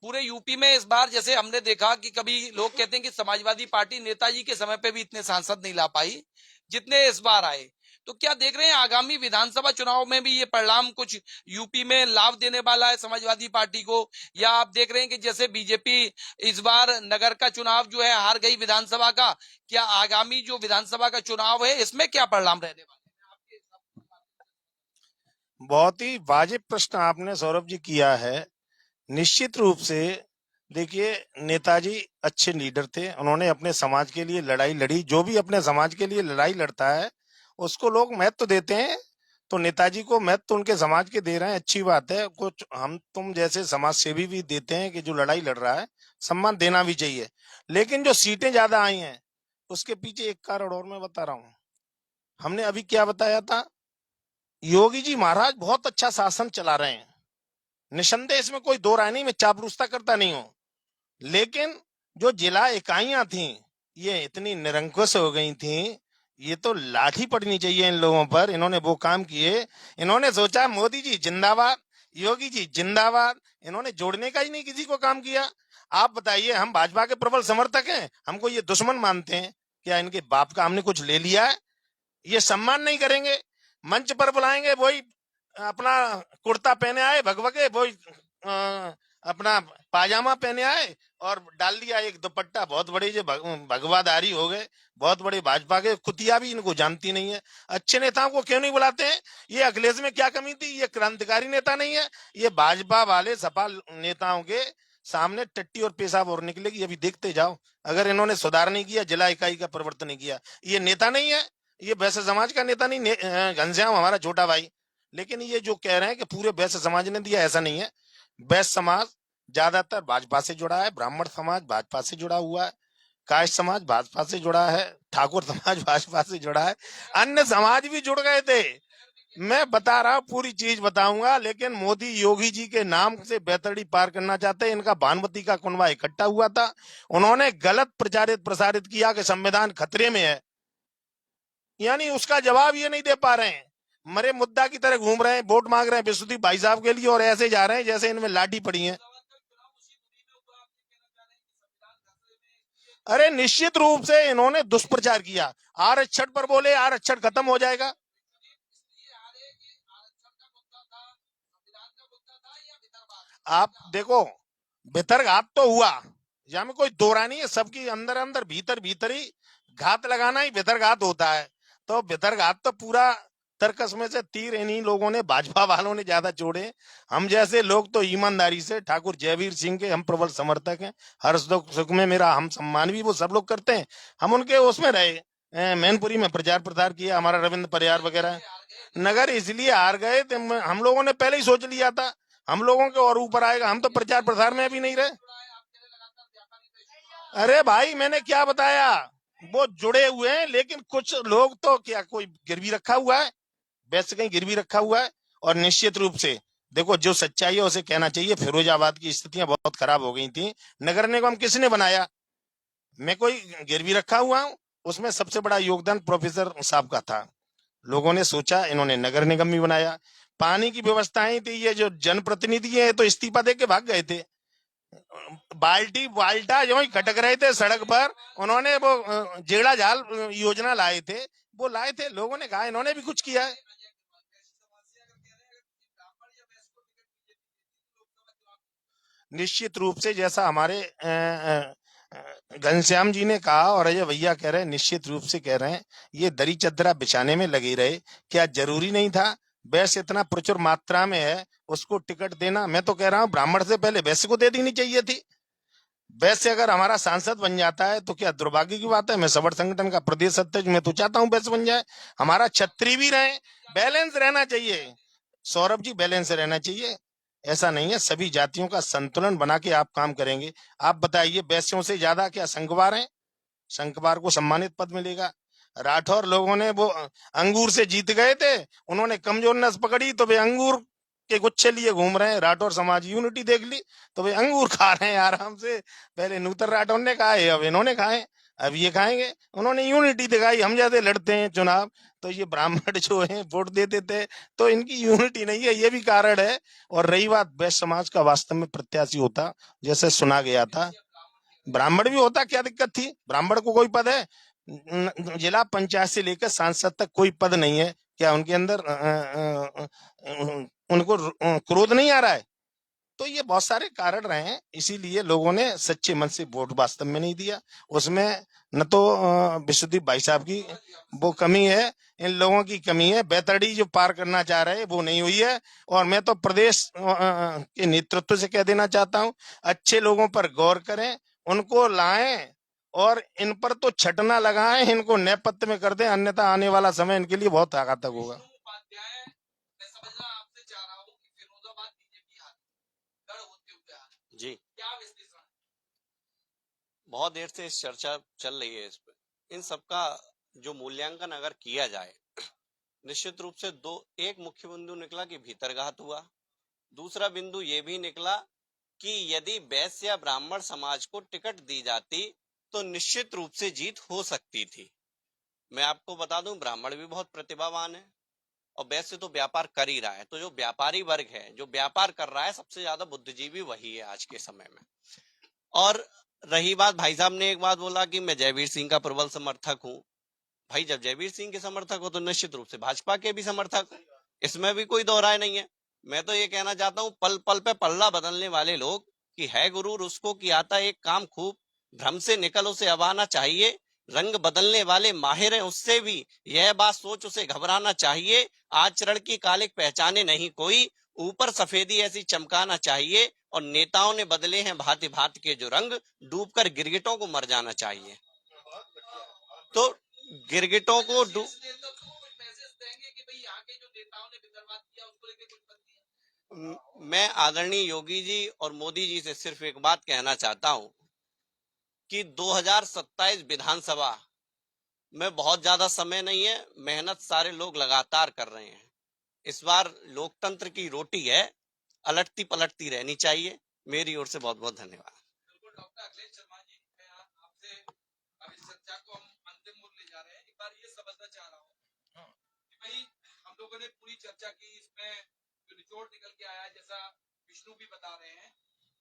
पूरे यूपी में इस बार जैसे हमने देखा कि कभी लोग कहते हैं कि समाजवादी पार्टी नेताजी के समय पे भी इतने सांसद नहीं ला पाई जितने इस बार आए, तो क्या देख रहे हैं आगामी विधानसभा चुनाव में भी ये परिणाम कुछ यूपी में लाभ देने वाला है समाजवादी पार्टी को, या आप देख रहे हैं कि जैसे बीजेपी इस बार नगर का चुनाव जो है हार गई विधानसभा का, क्या आगामी जो विधानसभा का चुनाव है इसमें क्या परिणाम रहने वाले हैं? बहुत ही वाजिब प्रश्न आपने सौरभ जी किया है। निश्चित रूप से देखिए, नेताजी अच्छे लीडर थे, उन्होंने अपने समाज के लिए लड़ाई लड़ी। जो भी अपने समाज के लिए लड़ाई लड़ता है उसको लोग महत्व देते हैं, तो नेताजी को महत्व उनके समाज के दे रहे हैं, अच्छी बात है। कुछ हम तुम जैसे समाज सेवी भी देते हैं कि जो लड़ाई लड़ रहा है सम्मान देना भी चाहिए। लेकिन जो सीटें ज्यादा आई हैं उसके पीछे एक कारण और मैं बता रहा हूँ। हमने अभी क्या बताया था, योगी जी महाराज बहुत अच्छा शासन चला रहे हैं, निसंदेह, इसमें कोई दो राय नहीं, मैं चापलूसता करता नहीं हूं। लेकिन जो जिला इकाइयां थी ये इतनी निरंकुश हो गई थी, ये तो लाठी पड़नी चाहिए इन लोगों पर। इन्होंने वो काम किए, इन्होंने सोचा मोदी जी जिंदाबाद, योगी जी जिंदाबाद, इन्होंने जोड़ने का ही नहीं किसी को काम किया। आप बताइए, हम भाजपा के प्रबल समर्थक हैं, हमको ये दुश्मन मानते हैं क्या? इनके बाप का हमने कुछ ले लिया है? ये सम्मान नहीं करेंगे, मंच पर बुलाएंगे वही अपना कुर्ता पहने आए भगभगे, वही अपना पाजामा पहने आए और डाल दिया एक दुपट्टा, बहुत बड़े जो भगवादारी हो गए। बहुत बड़े भाजपा के कुतिया भी इनको जानती नहीं है। अच्छे नेताओं को क्यों नहीं बुलाते हैं? ये अखिलेश में क्या कमी थी? ये क्रांतिकारी नेता नहीं है। ये भाजपा वाले सपा नेताओं के सामने टट्टी और पेशाब और निकलेगी, अभी देखते जाओ। अगर इन्होंने सुधार नहीं किया, जिला इकाई का परिवर्तन नहीं किया, ये नेता नहीं है, ये वैश्य समाज का नेता नहीं। घनश्याम हमारा छोटा भाई, लेकिन ये जो कह रहे हैं कि पूरे वैश्य समाज ने दिया, ऐसा नहीं है। वैश्य समाज ज्यादातर भाजपा से जुड़ा है, ब्राह्मण समाज भाजपा से जुड़ा हुआ है, कायस्थ समाज भाजपा से जुड़ा है, ठाकुर समाज भाजपा से जुड़ा है, अन्य समाज भी जुड़ गए थे। मैं बता रहा हूँ, पूरी चीज बताऊंगा, लेकिन मोदी योगी जी के नाम से बेतरड़ी पार करना चाहते हैं। इनका भानुमति का कुनबा इकट्ठा हुआ था, उन्होंने गलत प्रसारित किया कि संविधान खतरे में है, यानी उसका जवाब ये नहीं दे पा रहे हैं। मरे मुद्दा की तरह घूम रहे हैं, वोट मांग रहे हैं विश्वदीप भाई साहब के लिए, और ऐसे जा रहे हैं जैसे इनमें लाठी पड़ी है। अरे निश्चित रूप से इन्होंने दुष्प्रचार किया, आरक्षण पर बोले आरक्षण खत्म हो जाएगा। आप देखो, भितरघात तो हुआ, या में कोई दो राय नहीं है, सबकी अंदर अंदर भीतर भीतर ही घात लगाना ही भितरघात होता है। तो भितरघात तो पूरा तर्कस में से तीर इन्हीं लोगों ने, भाजपा वालों ने ज्यादा छोड़े। हम जैसे लोग तो ईमानदारी से, ठाकुर जयवीर सिंह के हम प्रबल समर्थक हैं, हर सुख में मेरा हम सम्मान भी वो सब लोग करते हैं, हम उनके उसमें रहे। मैनपुरी में प्रचार प्रसार किया, हमारा रविंद्र परियार वगैरह। नगर इसलिए हार गए थे, हम लोगों ने पहले ही सोच लिया था हम लोगों के और ऊपर आएगा, हम तो प्रचार प्रसार में भी नहीं रहे। अरे भाई मैंने क्या बताया, वो जुड़े हुए हैं, लेकिन कुछ लोग तो क्या कोई गिरवी रखा हुआ है, वैसे कहीं गिरवी रखा हुआ है। और निश्चित रूप से देखो, जो सच्चाई है उसे कहना चाहिए, फिरोजाबाद की स्थितियां बहुत खराब हो गई थी, नगर निगम किसने बनाया, मैं कोई गिरवी रखा हुआ हूँ? उसमें सबसे बड़ा योगदान प्रोफेसर साहब का था। लोगों ने सोचा, इन्होंने नगर निगम भी बनाया। पानी की व्यवस्थाएं थी, ये जो जनप्रतिनिधि है तो इस्तीफा दे के भाग गए थे। बाल्टी बाल्टा जो ही खटक रहे थे सड़क पर, उन्होंने वो जेड़ा जाल योजना लाए थे, वो लाए थे, लोगों ने कहा इन्होंने भी कुछ किया है। निश्चित रूप से जैसा हमारे घनश्याम जी ने कहा और अजय भैया कह रहे हैं, निश्चित रूप से कह रहे हैं, ये दरी चदरा बिछाने में लगे रहे, क्या जरूरी नहीं था? वैसे इतना प्रचुर मात्रा में है, उसको टिकट देना, मैं तो कह रहा हूँ ब्राह्मण से पहले वैश्य को दे देनी चाहिए थी। वैसे अगर हमारा सांसद बन जाता है तो क्या दुर्भाग्य की बात है? मैं सबर संगठन का प्रदेश अध्यक्ष, मैं तो चाहता हूँ वैसे बन जाए, हमारा छत्री भी रहे, बैलेंस रहना चाहिए सौरभ जी, बैलेंस रहना चाहिए। ऐसा नहीं है, सभी जातियों का संतुलन बना के आप काम करेंगे। आप बताइए, वैश्यों से ज्यादा क्या संघवार हैं? संघवार को सम्मानित पद मिलेगा। राठौर लोगों ने वो अंगूर से जीत गए थे, उन्होंने कमजोर नस पकड़ी तो वे अंगूर के गुच्छे लिए घूम रहे हैं। राठौर समाज यूनिटी देख ली तो वे अंगूर खा रहे हैं आराम से। पहले नूतन राठौर ने खाए, अब इन्होंने खाए, अब ये खाएंगे। उन्होंने यूनिटी दिखाई, हम जैसे लड़ते हैं चुनाव तो ये ब्राह्मण जो है वोट देते थे, तो इनकी यूनिटी नहीं है, ये भी कारण है। और रही बात वैश्य समाज का, वास्तव में प्रत्याशी होता जैसे सुना गया था, ब्राह्मण भी होता, क्या दिक्कत थी? ब्राह्मण को कोई पद है? जिला पंचायत से लेकर सांसद तक कोई पद नहीं है, क्या उनके अंदर उनको क्रोध नहीं आ रहा है? तो ये बहुत सारे कारण रहे हैं, इसीलिए लोगों ने सच्चे मन से वोट वास्तव में नहीं दिया। उसमें न तो विश्वदीप भाई साहब की वो कमी है, इन लोगों की कमी है, बेतरड़ी जो पार करना चाह रहे हैं वो नहीं हुई है। और मैं तो प्रदेश के नेतृत्व से कह देना चाहता हूं, अच्छे लोगों पर गौर करें, उनको लाएं, और इन पर तो छटना लगाएं, इनको नेपथ्य में कर दें, अन्यथा आने वाला समय इनके लिए बहुत घातक होगा। जी, बहुत देर से इस चर्चा चल रही है इस पर। इन सबका जो मूल्यांकन अगर किया जाए, निश्चित रूप से एक मुख्य बिंदु निकला कि भीतरघात हुआ। दूसरा बिंदु ये भी निकला कि यदि वैश्य या ब्राह्मण समाज को टिकट दी जाती तो निश्चित रूप से जीत हो सकती थी। मैं आपको बता दूं, ब्राह्मण भी बहुत प्रतिभावान है और वैश्य तो व्यापार कर ही रहा है। तो जो व्यापारी वर्ग है, जो व्यापार कर रहा है, सबसे ज्यादा बुद्धिजीवी वही है आज के समय में। और रही बात, भाई साहब ने एक बात बोला कि मैं जयवीर सिंह का प्रबल समर्थक हूँ। भाई जब जयवीर सिंह के समर्थक हो तो निश्चित रूप से भाजपा के भी समर्थक हो, इसमें भी कोई दोहराय नहीं है। मैं तो ये कहना चाहता हूँ, पल पल पे पल्ला बदलने वाले लोग कि है गुरूर उसको कि आता एक काम खूब, भ्रम से निकल उसे अब आना चाहिए, रंग बदलने वाले माहिर हैं उससे भी यह बात सोच उसे घबराना चाहिए, आचरण की कालिक पहचाने नहीं कोई, ऊपर सफेदी ऐसी चमकाना चाहिए, और नेताओं ने बदले हैं भांति भांति के जो रंग, डूबकर गिरगिटों को मर जाना चाहिए। तो गिरगिटों को मैं आदरणीय योगी जी और मोदी जी से सिर्फ एक बात कहना चाहता हूं कि 2027 विधानसभा में बहुत ज्यादा समय नहीं है, मेहनत सारे लोग लगातार कर रहे हैं। इस बार लोकतंत्र की रोटी है, अलटती पलटती रहनी चाहिए। मेरी ओर से बहुत बहुत धन्यवाद। बिल्कुल डॉक्टर अखिलेश शर्मा जी, मैं आपसे अब इस चर्चा को हम अंतिम मोड़ ले जा रहे हैं। एक बार ये समझना चाह रहा हूँ कि भाई हम लोगों ने पूरी चर्चा की, इसमें जो निचोड़ निकल के आया, जैसा विष्णु भी बता रहे हैं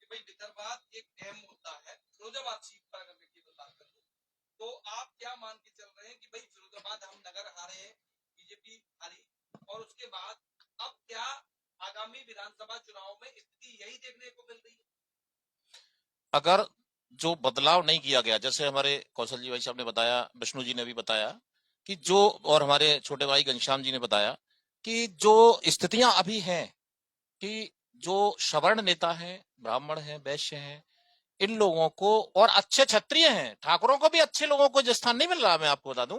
कि भाई विदर्भात एक अहम मुद्दा है। फिरोजाबाद सीट पर अगर मैं केवल बात करूं तो आप क्या मान के चल रहे हैं कि भाई फिरोजाबाद हम नगर हारे हैं, बीजेपी हारी, और उसके बाद अब क्या आगामी विधानसभा चुनाव में स्थिति यही देखने को मिल रही है? अगर जो बदलाव नहीं किया गया, जैसे हमारे कौशल जी भाई साहब ने बताया, विष्णु जी ने भी बताया कि जो, और हमारे छोटे भाई घनश्याम जी ने बताया कि जो स्थितियां अभी हैं कि जो सवर्ण नेता हैं, ब्राह्मण हैं, वैश्य हैं, इन लोगों को, और अच्छे क्षत्रिय हैं, ठाकुरों को भी अच्छे लोगों को जो स्थान नहीं मिल रहा, मैं आपको बता दूं,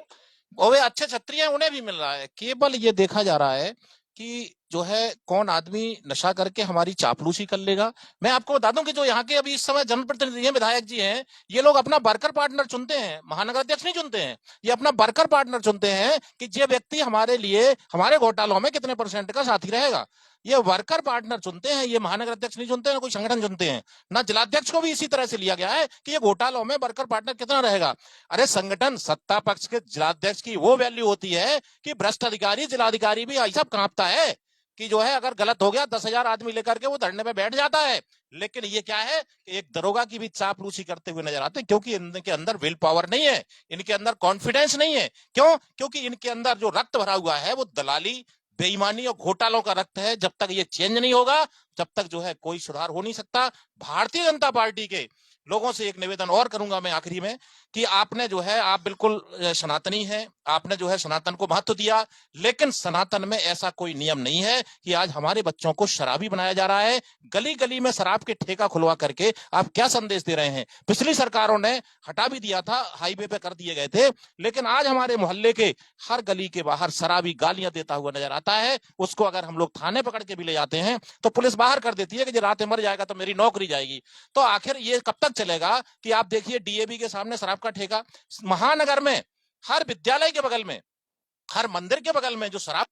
और वे अच्छे क्षत्रिय हैं, उन्हें भी मिल रहा है। केवल ये देखा जा रहा है कि जो है कौन आदमी नशा करके हमारी चापलूसी कर लेगा। मैं आपको बता दूं कि जो यहाँ के अभी इस समय जनप्रतिनिधि हैं, विधायक जी हैं, ये लोग अपना वर्कर पार्टनर चुनते हैं, महानगर अध्यक्ष नहीं चुनते हैं। ये अपना वर्कर पार्टनर चुनते हैं कि ये व्यक्ति हमारे लिए, हमारे घोटालों में कितने % का साथी रहेगा। ये वर्कर पार्टनर चुनते हैं, ये महानगर अध्यक्ष नहीं चुनते हैं, ना कोई संगठन चुनते हैं, ना जिलाध्यक्ष को भी इसी तरह से लिया गया है कि ये घोटालों में वर्कर पार्टनर कितना रहेगा। अरे संगठन, सत्ता पक्ष के जिलाध्यक्ष की वो वैल्यू होती है कि भ्रष्ट अधिकारी, जिलाधिकारी भी ऐसा कांपता है कि जो है अगर गलत हो गया 10,000 आदमी लेकर के वो धरने में बैठ जाता है। लेकिन ये क्या है, एक दरोगा की भी चापलूसी करते हुए नजर आते हैं, क्योंकि इनके अंदर विल पावर नहीं है, इनके अंदर कॉन्फिडेंस नहीं है। क्यों? क्योंकि इनके अंदर जो रक्त भरा हुआ है वो दलाली, बेईमानी और घोटालों का रक्त है। जब तक ये चेंज नहीं होगा, जब तक जो है कोई सुधार हो नहीं सकता। भारतीय जनता पार्टी के लोगों से एक निवेदन और करूंगा मैं आखिरी में कि आपने जो है, आप बिल्कुल सनातनी हैं, आपने जो है सनातन को महत्व दिया, लेकिन सनातन में ऐसा कोई नियम नहीं है कि आज हमारे बच्चों को शराबी बनाया जा रहा है। गली गली में शराब के ठेका खुलवा करके आप क्या संदेश दे रहे हैं? पिछली सरकारों ने हटा भी दिया था, हाईवे पे कर दिए गए थे, लेकिन आज हमारे मोहल्ले के हर गली के बाहर शराबी गालियां देता हुआ नजर आता है। उसको अगर हम लोग थाने पकड़ के भी ले जाते हैं तो पुलिस बाहर कर देती है कि रात में मर जाएगा तो मेरी नौकरी जाएगी। तो आखिर ये कब तक चलेगा कि आप देखिए डीएवी के सामने शराब का ठेका, महानगर में हर विद्यालय के बगल में, हर मंदिर के बगल में जो शराब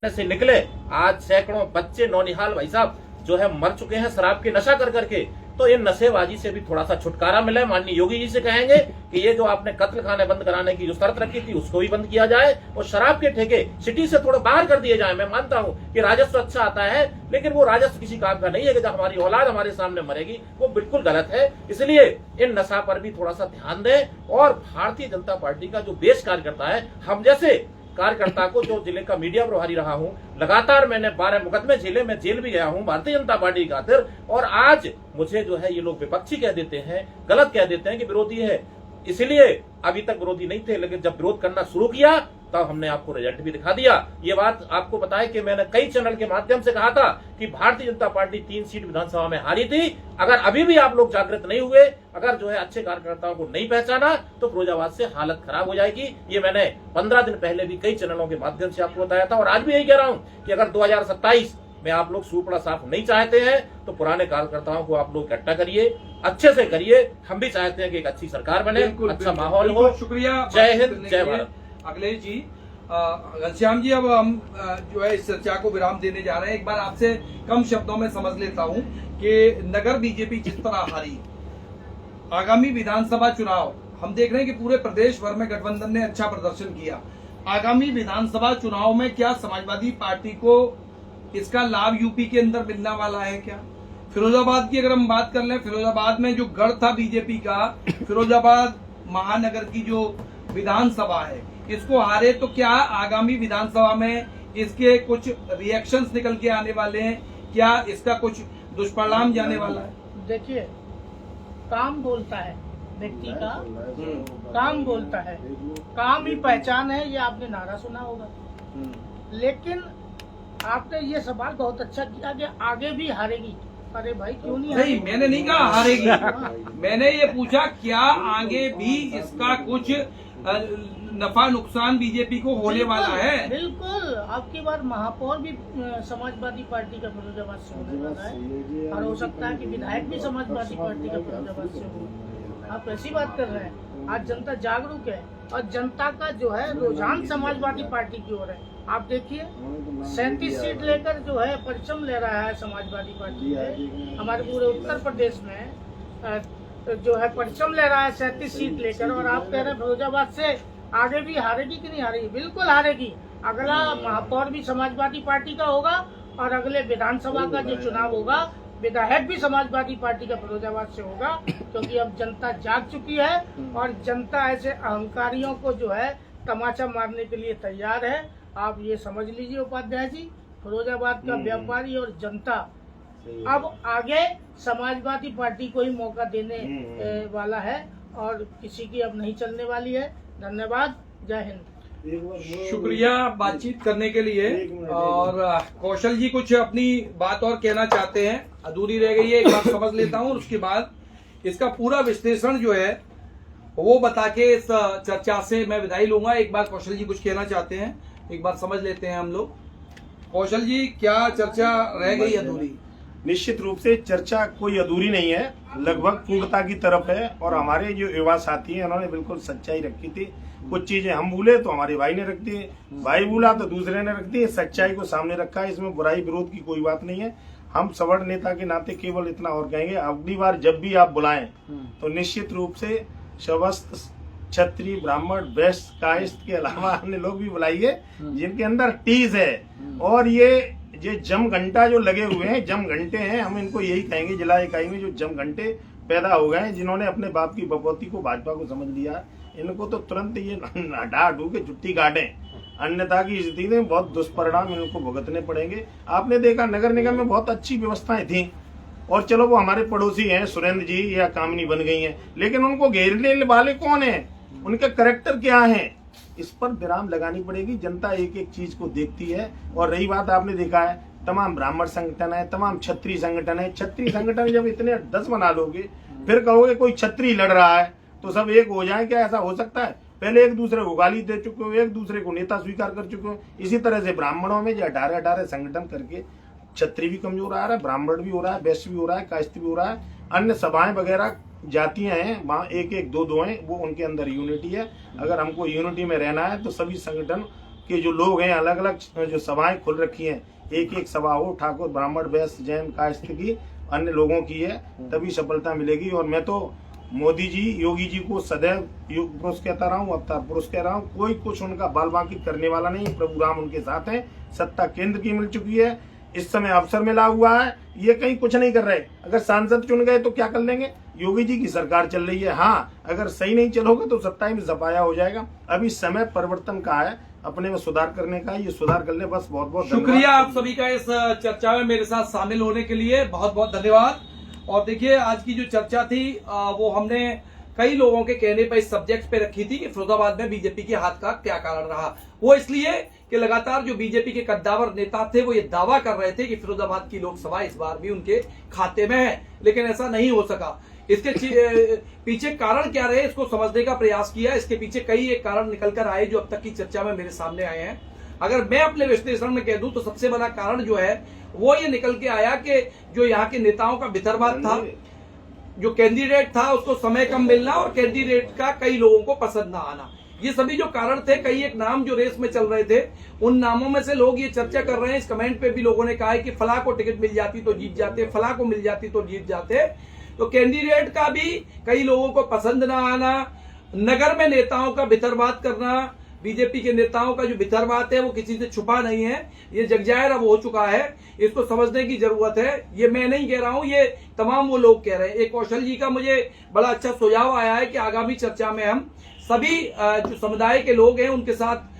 से निकले, आज सैकड़ों बच्चे नौनिहाल भाई साहब जो है मर चुके हैं शराब के नशा कर करके। तो इन नशेबाजी से भी थोड़ा सा छुटकारा मिले। माननीय योगी जी से कहेंगे कि ये जो आपने कत्ल खाने बंद कराने की जो शर्त रखी थी उसको भी बंद किया जाए, और शराब के ठेके सिटी से थोड़ा बाहर कर दिए जाए। मैं मानता हूं कि राजस्व अच्छा आता है, लेकिन वो राजस्व किसी काम का नहीं है कि जब हमारी औलाद हमारे सामने मरेगी, वो बिल्कुल गलत है। इसलिए इन नशा पर भी थोड़ा सा ध्यान दें। और भारतीय जनता पार्टी का जो बेस कार्यकर्ता है, हम जैसे कार्यकर्ता को, जो जिले का मीडिया प्रभारी रहा हूं, लगातार मैंने 12 मुकदमे झेले, मैं जेल भी गया हूं भारतीय जनता पार्टी की खातिर, और आज मुझे जो है ये लोग विपक्षी कह देते हैं, गलत कह देते हैं कि विरोधी है। इसलिए अभी तक विरोधी नहीं थे, लेकिन जब विरोध करना शुरू किया तब हमने आपको रिजल्ट भी दिखा दिया। ये बात आपको बताएं कि मैंने कई चैनल के माध्यम से कहा था कि भारतीय जनता पार्टी 3 सीट विधानसभा में हारी थी। अगर अभी भी आप लोग जागृत नहीं हुए, अगर जो है अच्छे कार्यकर्ताओं को नहीं पहचाना, तो फिरोजाबाद से हालत खराब हो जाएगी। ये मैंने 15 दिन पहले भी कई चैनलों के माध्यम से आपको बताया था, और आज भी यही कह रहा हूं कि अगर 2027 में आप लोग सूपड़ा साफ नहीं चाहते हैं तो पुराने कार्यकर्ताओं को आप लोग इकट्ठा करिए, अच्छे से करिए। हम भी चाहते हैं कि एक अच्छी सरकार बने, अच्छा माहौल हो। शुक्रिया। जय हिंद, जय भारत। अखिलेश जी, घनश्याम जी, अब हम जो है इस चर्चा को विराम देने जा रहे हैं। एक बार आपसे कम शब्दों में समझ लेता हूं कि नगर बीजेपी जिस तरह हारी, आगामी विधानसभा चुनाव हम देख रहे हैं कि पूरे प्रदेश भर में गठबंधन ने अच्छा प्रदर्शन किया। आगामी विधानसभा चुनाव में क्या समाजवादी पार्टी को इसका लाभ यूपी के अंदर मिलने वाला है? क्या फिरोजाबाद की अगर हम बात कर लें, फिरोजाबाद में जो गढ़ था बीजेपी का, फिरोजाबाद महानगर की जो विधानसभा है, इसको हारे, तो क्या आगामी विधानसभा में इसके कुछ रिएक्शंस निकल के आने वाले हैं? क्या इसका कुछ दुष्परिणाम जाने वाला है? देखिए, काम बोलता है, व्यक्ति का काम बोलता है, काम ही पहचान है, ये आपने नारा सुना होगा। लेकिन आपने ये सवाल बहुत अच्छा किया कि आगे भी हारेगी। अरे भाई क्यों नहीं हारेगी? नहीं, मैंने नहीं कहा हारेगी। मैंने ये पूछा क्या आगे भी इसका कुछ नफा नुकसान बीजेपी को होने वाला है? बिल्कुल। आपकी बार महापौर भी समाजवादी पार्टी का फिरोजाबाद से होने वाला है, और हो सकता है कि विधायक भी समाजवादी पार्टी का फिरोजाबाद से हो। आप ऐसी बात कर रहे हैं। आज जनता जागरूक है और जनता का जो है रुझान समाजवादी पार्टी की ओर है। आप देखिए 37 सीट लेकर जो है परचम ले रहा है समाजवादी पार्टी है, हमारे पूरे उत्तर प्रदेश में जो है परचम ले रहा है 37 सीट लेकर। और आप कह रहे हैं फिरोजाबाद से आगे भी हारेगी कि नहीं हारेगी? बिल्कुल हारेगी। अगला महापौर भी समाजवादी पार्टी का होगा और अगले विधानसभा का जो चुनाव होगा विधायक भी समाजवादी पार्टी का फिरोजाबाद से होगा, क्योंकि अब जनता जाग चुकी है और जनता ऐसे अहंकारियों को जो है तमाचा मारने के लिए तैयार है। आप ये समझ लीजिए उपाध्याय जी, फिरोजाबाद का व्यापारी और जनता अब आगे समाजवादी पार्टी को ही मौका देने वाला है और किसी की अब नहीं चलने वाली है। धन्यवाद, जय हिंद। शुक्रिया बातचीत करने के लिए। और कौशल जी कुछ अपनी बात और कहना चाहते हैं, अधूरी रह गई है, एक बात समझ लेता हूं, उसके बाद इसका पूरा विश्लेषण जो है वो बता के इस चर्चा से मैं विदाई लूंगा। एक बार कौशल जी कुछ कहना चाहते हैं, एक बार समझ लेते हैं हम लोग। कौशल जी, क्या चर्चा रह गई अधूरी? निश्चित रूप से चर्चा कोई अधूरी नहीं है, लगभग पूर्णता की तरफ है। और हमारे जो युवा साथी हैं उन्होंने बिल्कुल सच्चाई रखी थी। कुछ चीजें हम भूले तो हमारे भाई ने रख दी, भाई भूला तो दूसरे ने रख दी। सच्चाई को सामने रखा है, इसमें बुराई विरोध की कोई बात नहीं है। हम सवर्ण नेता के नाते केवल इतना और कहेंगे, अगली बार जब भी आप बुलाएं तो निश्चित रूप से शवस्त, क्षत्रिय, ब्राह्मण, वैश्य, कायस्थ के अलावा अन्य लोग भी बुलाइए जिनके अंदर टीज है। और ये जम घंटा जो लगे हुए हैं, जम घंटे हैं, हम इनको यही कहेंगे जिला इकाई में जो जम घंटे पैदा हो गए हैं, जिन्होंने अपने बाप की बपौती को भाजपा को समझ लिया, इनको तो तुरंत ये हटा हटू के छुट्टी काटें, अन्यथा की स्थिति में बहुत दुष्परिणाम इनको भुगतने पड़ेंगे। आपने देखा नगर निगम में बहुत अच्छी व्यवस्थाएं थी, और चलो वो हमारे पड़ोसी हैं सुरेंद्र जी या कामिनी बन गई हैं, लेकिन उनको घेरने वाले कौन है, उनके कैरेक्टर क्या है, इस पर विराम लगानी पड़ेगी। जनता एक एक चीज को देखती है। और रही बात, आपने देखा है तमाम ब्राह्मण संगठन है, तमाम क्षत्रिय संगठन है। क्षत्रिय संगठन जब इतने 10 बना लोगे, फिर कहोगे कोई क्षत्रिय लड़ रहा है तो सब एक हो जाए, क्या ऐसा हो सकता है? पहले एक दूसरे को गाली दे चुके हो, एक दूसरे को नेता स्वीकार कर चुके हो। इसी तरह से ब्राह्मणों में जो 18 संगठन करके क्षत्रिय भी कमजोर आ रहा है, ब्राह्मण भी हो रहा है, वैश्य भी हो रहा है, कायस्थ भी हो रहा है, अन्य सभाएं वगैरह जातियां हैं, वहाँ एक एक दो हैं, वो उनके अंदर यूनिटी है। अगर हमको यूनिटी में रहना है तो सभी संगठन के जो लोग हैं, अलग अलग जो सभाएं खुल रखी हैं, एक एक सभा हो, ठाकुर, ब्राह्मण, वैश्य, जैन, कायस्थ की, अन्य लोगों की है, तभी सफलता मिलेगी। और मैं तो मोदी जी, योगी जी को सदैव युग पुरुष कहता रहा हूँ, अवतार पुरुष कह रहा हूँ। कोई कुछ उनका बाल बाकी करने वाला नहीं, प्रभु राम उनके साथ हैं, सत्ता केंद्र की मिल चुकी है, इस समय अवसर मिला हुआ है, ये कहीं कुछ नहीं कर रहे। अगर सांसद चुन गए तो क्या कर लेंगे? योगी जी की सरकार चल रही है। हाँ, अगर सही नहीं चलोगे तो सत्ता में जपाया हो जाएगा। अभी समय परिवर्तन का है, अपने में सुधार करने का, ये सुधार कर ले बस। बहुत बहुत शुक्रिया आप सभी का इस चर्चा में मेरे साथ शामिल होने के लिए, बहुत बहुत धन्यवाद। और देखिए, आज की जो चर्चा थी वो हमने कई लोगों के कहने पर इस सब्जेक्ट पे रखी थी कि फिरोजाबाद में बीजेपी के हाथ का क्या कारण रहा। वो इसलिए कि लगातार जो बीजेपी के कद्दावर नेता थे वो ये दावा कर रहे थे कि फिरोजाबाद की लोकसभा इस बार भी उनके खाते में है, लेकिन ऐसा नहीं हो सका। इसके पीछे कारण क्या रहे, इसको समझने का प्रयास किया। इसके पीछे कई एक कारण निकल कर आए जो अब तक की चर्चा में मेरे सामने आए हैं। अगर मैं अपने विश्लेषण में कह दूं तो सबसे बड़ा कारण जो है वो ये निकल के आया कि जो यहाँ के नेताओं का भितरवाद था, जो कैंडिडेट था उसको समय कम मिलना और कैंडिडेट का कई लोगों को पसंद ना आना, ये सभी जो कारण थे। कई एक नाम जो रेस में चल रहे थे, उन नामों में से लोग ये चर्चा कर रहे हैं। इस कमेंट पे भी लोगों ने कहा है कि फला को टिकट मिल जाती तो जीत जाते, फला को मिल जाती तो जीत जाते। तो कैंडिडेट का भी कई लोगों को पसंद ना आना, नगर में नेताओं का भितरवाद करना, बीजेपी के नेताओं का जो भितरवाद है वो किसी से छुपा नहीं है, ये जगजाहिर अब हो चुका है। इसको समझने की जरूरत है। ये मैं नहीं कह रहा हूं, ये तमाम वो लोग कह रहे हैं। एक कौशल जी का मुझे बड़ा अच्छा सुझाव आया है कि आगामी चर्चा में हम सभी जो समुदाय के लोग हैं उनके साथ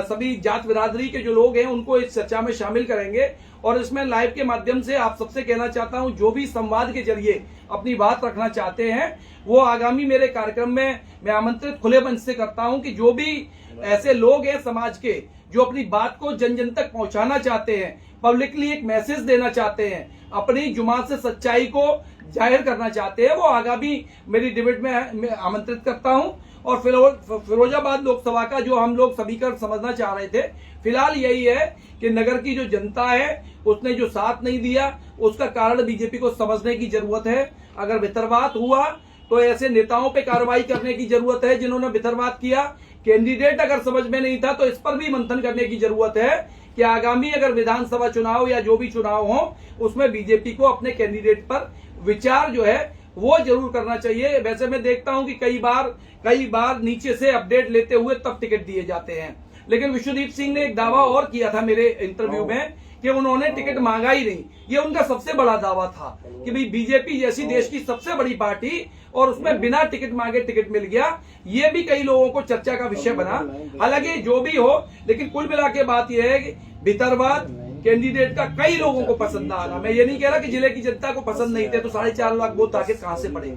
सभी जात बिरादरी के जो लोग हैं उनको इस चर्चा में शामिल करेंगे। और इसमें लाइव के माध्यम से आप सबसे कहना चाहता हूं, जो भी संवाद के जरिए अपनी बात रखना चाहते हैं वो आगामी मेरे कार्यक्रम में मैं आमंत्रित खुले मंच से करता हूं कि जो भी ऐसे लोग हैं समाज के जो अपनी बात को जन जन तक पहुंचाना चाहते हैं, पब्लिकली एक मैसेज देना चाहते हैं, अपनी जुबान से सच्चाई को जाहिर करना चाहते हैं, वो आगामी मेरी डिबेट में आमंत्रित करता हूं। और फिरोजाबाद लोकसभा का जो हम लोग सभी कर समझना चाह रहे थे, फिलहाल यही है कि नगर की जो जनता है उसने जो साथ नहीं दिया, उसका कारण बीजेपी को समझने की जरूरत है। अगर भितरवाद हुआ तो ऐसे नेताओं पे कार्रवाई करने की जरूरत है जिन्होंने भितरवाद किया। कैंडिडेट अगर समझ में नहीं था तो इस पर भी मंथन करने की जरूरत है कि आगामी अगर विधानसभा चुनाव या जो भी चुनाव हो उसमें बीजेपी को अपने कैंडिडेट पर विचार जो है वो जरूर करना चाहिए। वैसे मैं देखता हूं कि कई बार नीचे से अपडेट लेते हुए तब टिकट दिए जाते हैं, लेकिन विश्वदीप सिंह ने एक दावा और किया था मेरे इंटरव्यू में कि उन्होंने टिकट मांगा ही नहीं। ये उनका सबसे बड़ा दावा था कि भाई बीजेपी जैसी देश की सबसे बड़ी पार्टी और उसमें बिना टिकट मांगे टिकट मिल गया। ये भी कई लोगों को चर्चा का विषय बना। हालांकि जो भी हो, लेकिन कुल मिला के बात यह है कि भितरवाद कैंडिडेट का कई लोगों को पसंद ना आना। मैं ये नहीं कह रहा कि जिले की जनता को पसंद नहीं थे तो 4.5 लाख वोट आखिर कहां से पड़े।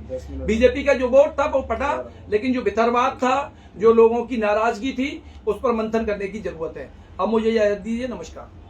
बीजेपी का जो वोट था वो पटा, लेकिन जो भितरवाद था, जो लोगों की नाराजगी थी, उस पर मंथन करने की जरूरत है। अब मुझे इजाजत दीजिए, नमस्कार।